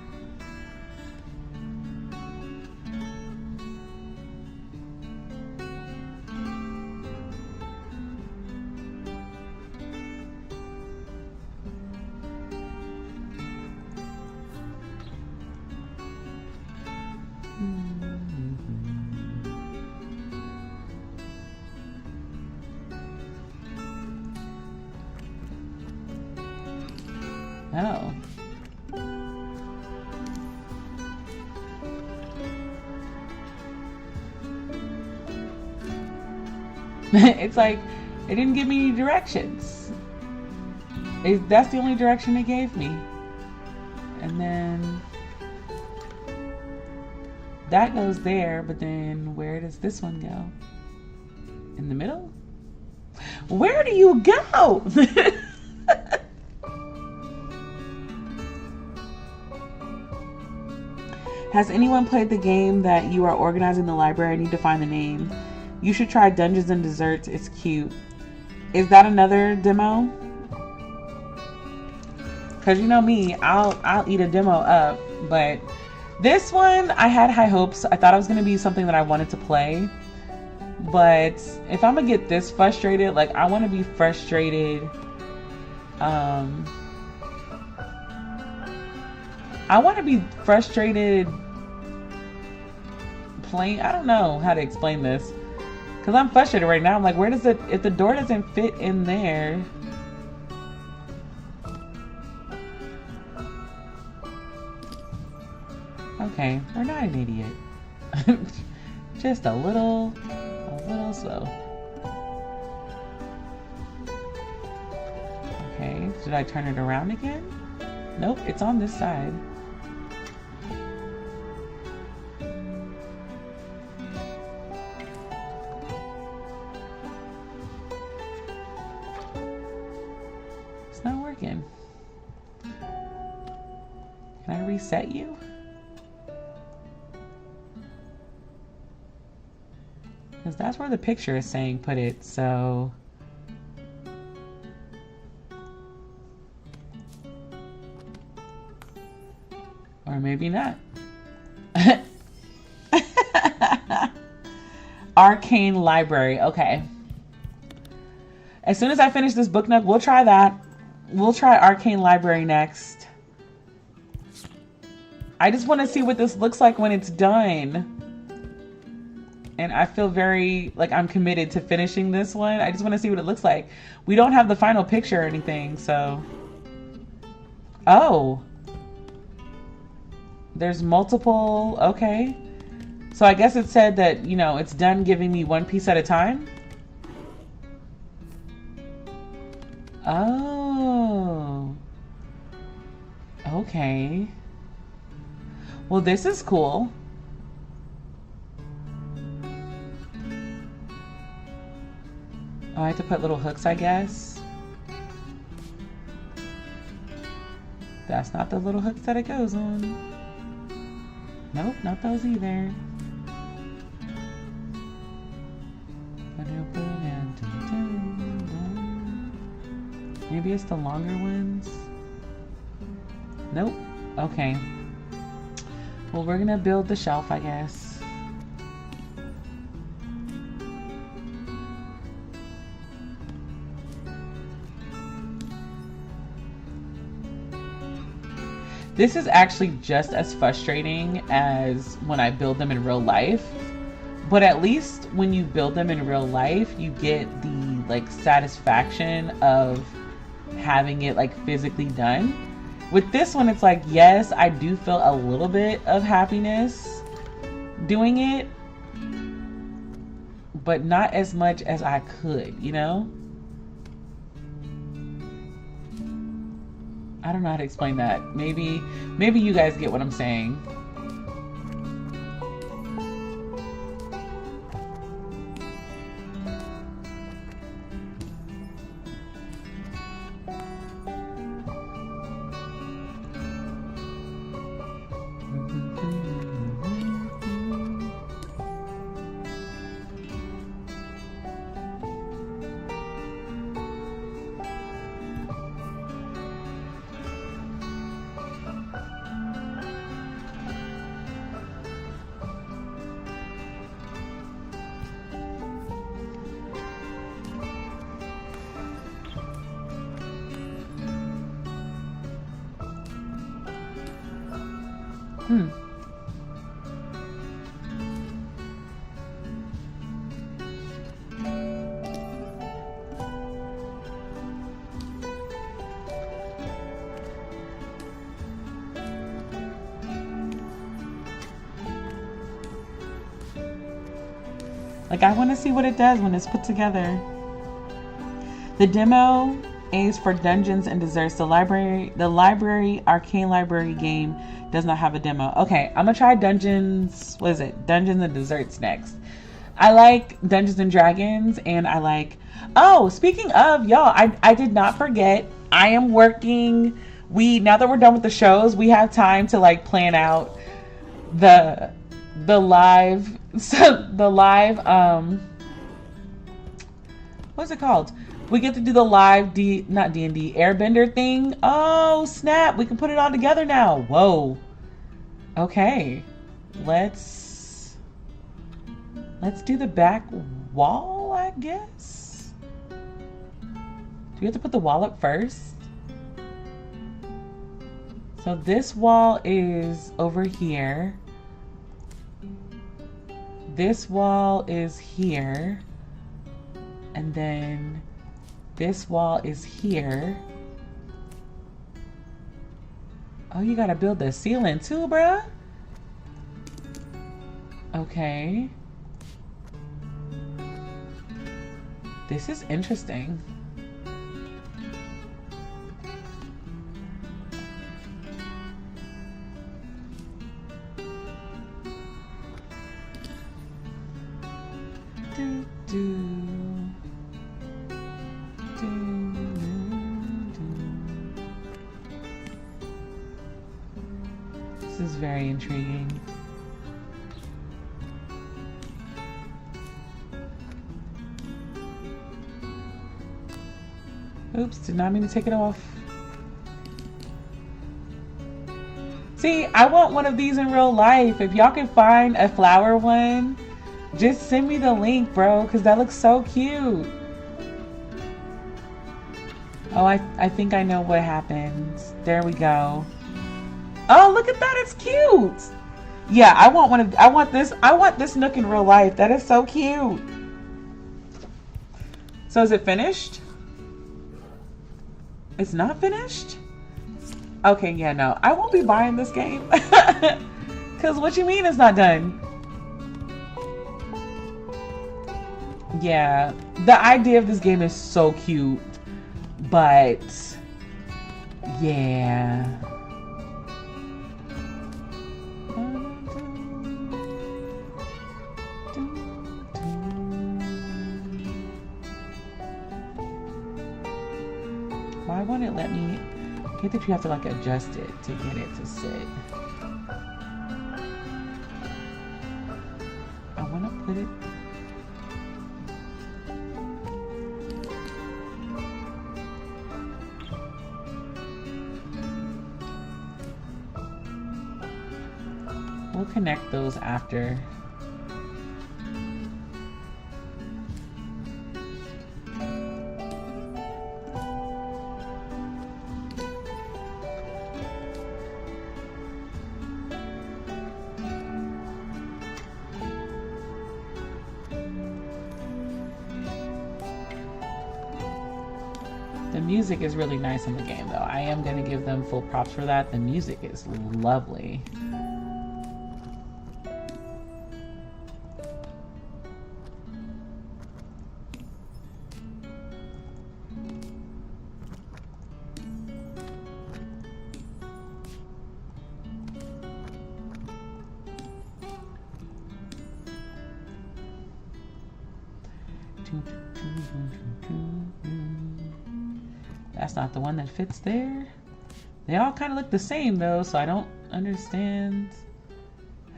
Oh. It's like, it didn't give me any directions. That's the only direction it gave me. And then that goes there, but then where does this one go? In the middle? Where do you go? Has anyone played the game that you are organizing the library? I need to find the name. You should try Dungeons and Desserts. It's cute. Is that another demo? Because you know me, I'll eat a demo up. But this one, I had high hopes. I thought it was going to be something that I wanted to play. But if I'm going to get this frustrated, like I want to be frustrated. I want to be frustrated playing. I don't know how to explain this, because I'm frustrated right now. I'm like, where does it, if the door doesn't fit in there? Okay, we're not an idiot. Just a little slow. Okay, should I turn it around again? Nope, it's on this side. It's not working. Can I reset you? Because that's where the picture is saying put it, so... Or maybe not. Arcane Library. Okay. As soon as I finish this Book Nook, we'll try that. We'll try Arcane Library next. I just want to see what this looks like when it's done. And I feel very, like, I'm committed to finishing this one. I just want to see what it looks like. We don't have the final picture or anything, so. Oh. There's multiple, okay. So I guess it said that, you know, it's done giving me one piece at a time. Oh. Okay. Well, this is cool. Oh, I have to put little hooks, I guess. That's not the little hooks that it goes on. Nope, not those either. Maybe it's the longer ones. Nope. Okay. Well, we're gonna build the shelf, I guess. This is actually just as frustrating as when I build them in real life. But at least when you build them in real life, you get the like satisfaction of having it like physically done. With this one, it's like, yes, I do feel a little bit of happiness doing it, but not as much as I could, you know? I don't know how to explain that. Maybe you guys get what I'm saying. Like, I want to see what it does when it's put together. The demo is for Dungeons and Desserts. The Arcane Library game does not have a demo. Okay, I'm gonna try Dungeons, what is it? Dungeons and Desserts next. I like Dungeons and Dragons, and I like, oh, speaking of, y'all, I did not forget, I am working, now that we're done with the shows, we have time to like plan out the live, what's it called? We get to do the live not D&D, Airbender thing. Oh, snap. We can put it all together now. Whoa. Okay. Let's do the back wall, I guess. Do we have to put the wall up first? So this wall is over here. This wall is here. And then this wall is here. Oh, you gotta build the ceiling too, bruh? Okay. This is interesting. This is very intriguing. Oops, did not mean to take it off. See, I want one of these in real life. If y'all can find a flower one, just send me the link, bro, because that looks so cute. Oh, I think I know what happens. There we go. Oh, look at that. It's cute. Yeah, I want this Nook in real life. That is so cute. So is it finished? It's not finished? Okay, yeah, no. I won't be buying this game. Cause what you mean it's not done? Yeah. The idea of this game is so cute. But yeah. Why won't it let me? I get that you have to like adjust it to get it to sit. I want to put it. We'll connect those after. The music is really nice in the game, though. I am going to give them full props for that. The music is lovely. That's not the one that fits there. They all kind of look the same though, so I don't understand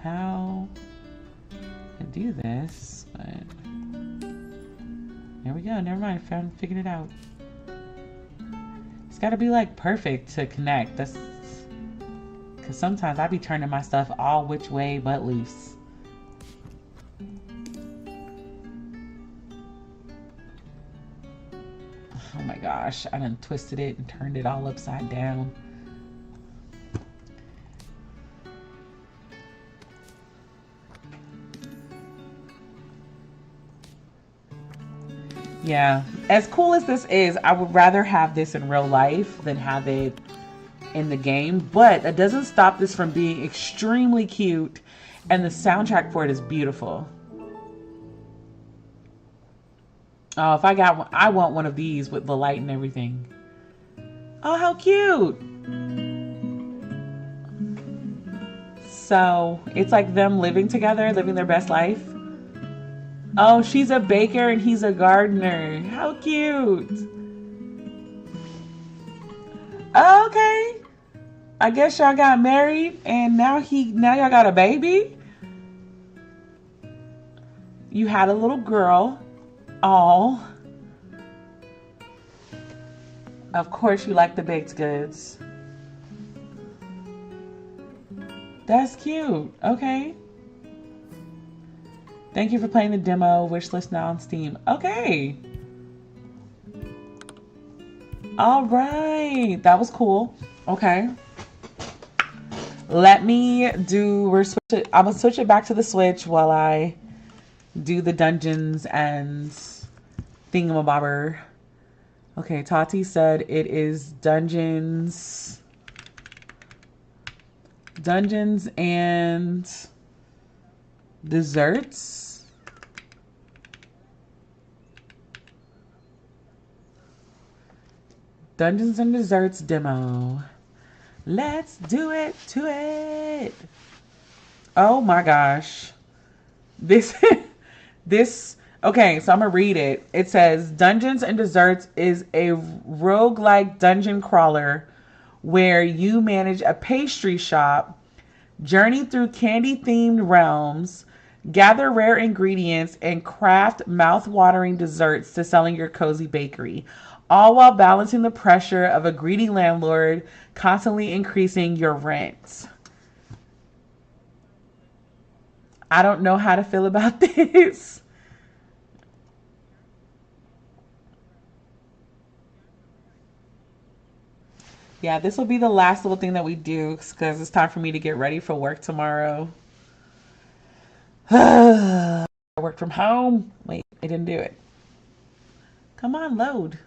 how to do this, but there we go. Never mind, figured it out. It's got to be like perfect to connect. That's because sometimes I be turning my stuff all which way but loose. Oh my gosh, I done twisted it and turned it all upside down. Yeah, as cool as this is, I would rather have this in real life than have it in the game. But that doesn't stop this from being extremely cute, and the soundtrack for it is beautiful. Oh, if I got one, I want one of these with the light and everything. Oh, how cute. So it's like them living together, living their best life. Oh, she's a baker and he's a gardener. How cute. Okay. I guess y'all got married and now y'all got a baby. You had a little girl. Oh, of course you like the baked goods. That's cute. Okay. Thank you for playing the demo. Wishlist now on Steam. Okay. All right. That was cool. Okay. Let me do, I'm going to switch it back to the Switch while I do the dungeons and thingamabobber. Okay, Tati said it is dungeons and desserts. Dungeons and desserts demo. Let's do it to it. Oh my gosh. This okay, so I'm gonna read it. It says Dungeons and Desserts is a roguelike dungeon crawler where you manage a pastry shop, journey through candy-themed realms, gather rare ingredients, and craft mouth-watering desserts to sell in your cozy bakery, all while balancing the pressure of a greedy landlord constantly increasing your rent. I don't know how to feel about this. Yeah, this will be the last little thing that we do because it's time for me to get ready for work tomorrow. I work from home. Wait, it didn't do it. Come on, load.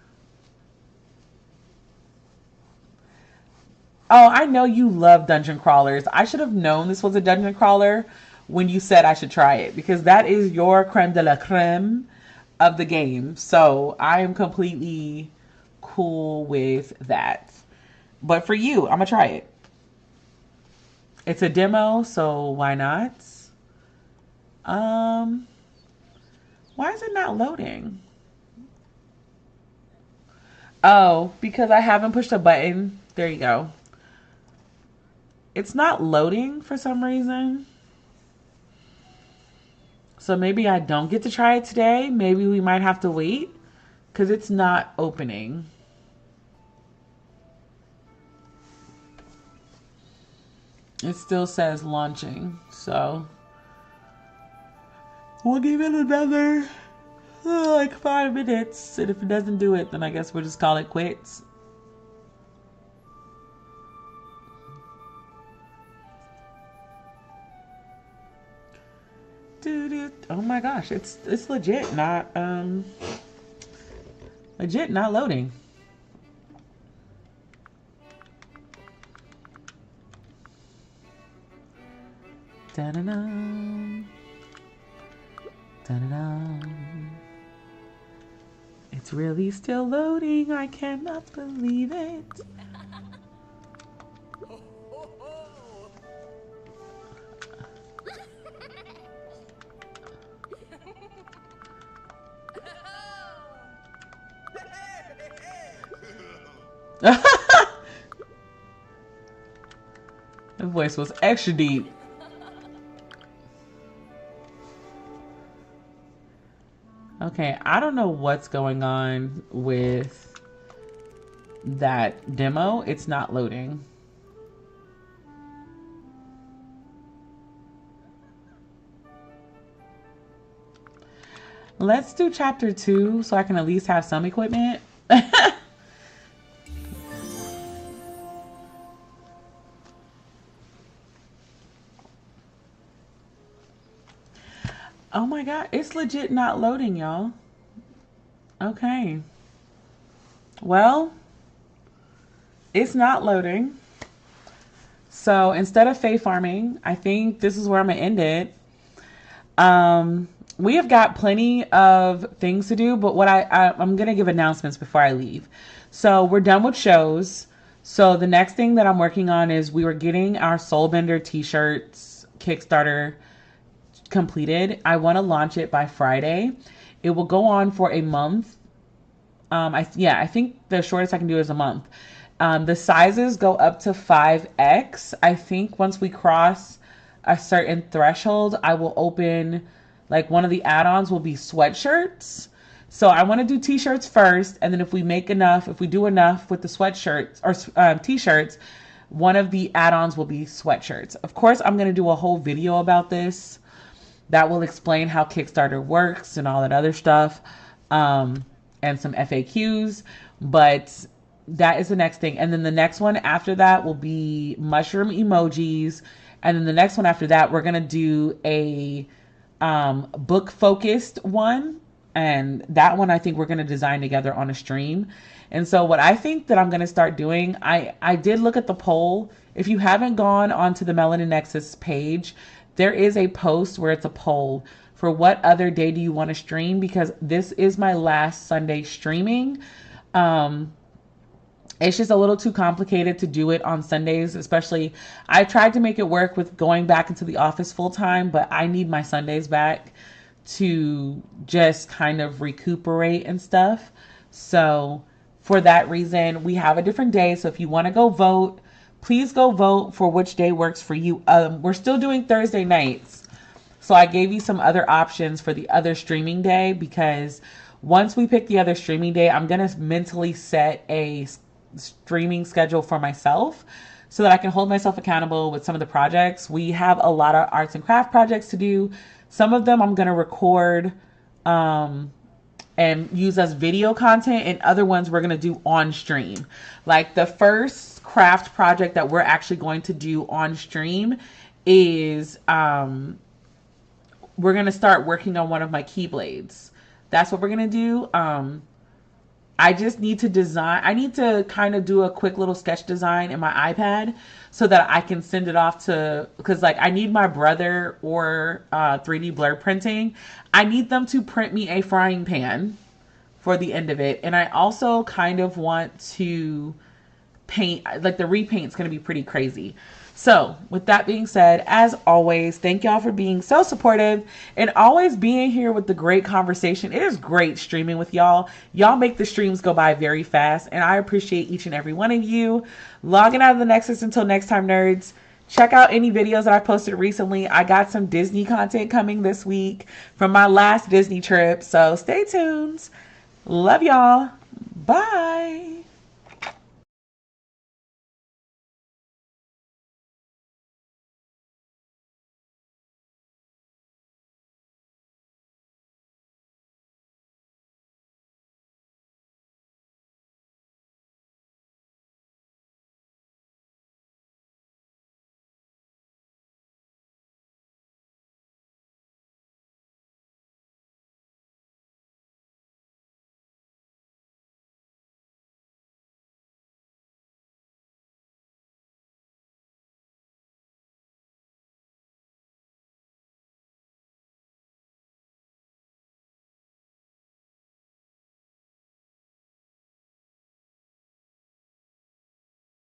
Oh, I know you love dungeon crawlers. I should have known this was a dungeon crawler when you said I should try it because that is your creme de la creme of the game. So I am completely cool with that. But for you, I'm going to try it. It's a demo, so why not? Um, why is it not loading? Oh, because I haven't pushed a button. There you go. It's not loading for some reason. So maybe I don't get to try it today. Maybe we might have to wait because it's not opening. It still says launching. So we'll give it another like 5 minutes. And if it doesn't do it, then I guess we'll just call it quits. Dude, oh my gosh, it's legit not loading. Da-da-da. Da-da-da. It's really still loading. I cannot believe it. The voice was extra deep. Okay, I don't know what's going on with that demo. It's not loading. Let's do chapter 2 so I can at least have some equipment. Oh my god, it's legit not loading, y'all. Okay. Well, it's not loading. So instead of Fae farming, I think this is where I'm gonna end it. We have got plenty of things to do, but what I'm gonna give announcements before I leave. So we're done with shows. So the next thing that I'm working on is we were getting our Soulbender t-shirts Kickstarter completed. I want to launch it by Friday. It will go on for a month. I think the shortest I can do is a month. The sizes go up to 5X. I think once we cross a certain threshold, I will open, like, one of the add-ons will be sweatshirts. So I want to do t-shirts first, and then if we do enough with the sweatshirts or t-shirts, one of the add-ons will be sweatshirts. Of course, I'm going to do a whole video about this that will explain how Kickstarter works and all that other stuff, and some FAQs, but that is the next thing. And then the next one after that will be mushroom emojis. And then the next one after that, we're going to do a book focused one. And that one, I think we're going to design together on a stream. And so what I think that I'm going to start doing, I did look at the poll. If you haven't gone onto the Melanin Nexus page, there is a post where it's a poll for what other day do you want to stream, because this is my last Sunday streaming. It's just a little too complicated to do it on Sundays, especially I tried to make it work with going back into the office full time, but I need my Sundays back to just kind of recuperate and stuff. So for that reason, we have a different day. So if you want to go vote, please go vote for which day works for you. We're still doing Thursday nights. So I gave you some other options for the other streaming day, because once we pick the other streaming day, I'm going to mentally set a streaming schedule for myself so that I can hold myself accountable with some of the projects. We have a lot of arts and craft projects to do. Some of them I'm going to record and use as video content, and other ones we're going to do on stream. Like the first craft project that we're actually going to do on stream is we're going to start working on one of my keyblades. That's what we're going to do. I just need to design. I need to kind of do a quick little sketch design in my iPad so that I can send it off to, because like I need my brother or 3D blur printing. I need them to print me a frying pan for the end of it. And I also kind of want to paint, like the repaint's going to be pretty crazy. So with that being said, as always, thank y'all for being so supportive and always being here with the great conversation. It is great streaming with y'all. Y'all make the streams go by very fast, and I appreciate each and every one of you. Logging out of the Nexus until next time, nerds. Check out any videos that I posted recently. I got some Disney content coming this week from my last Disney trip, so stay tuned. Love y'all. Bye.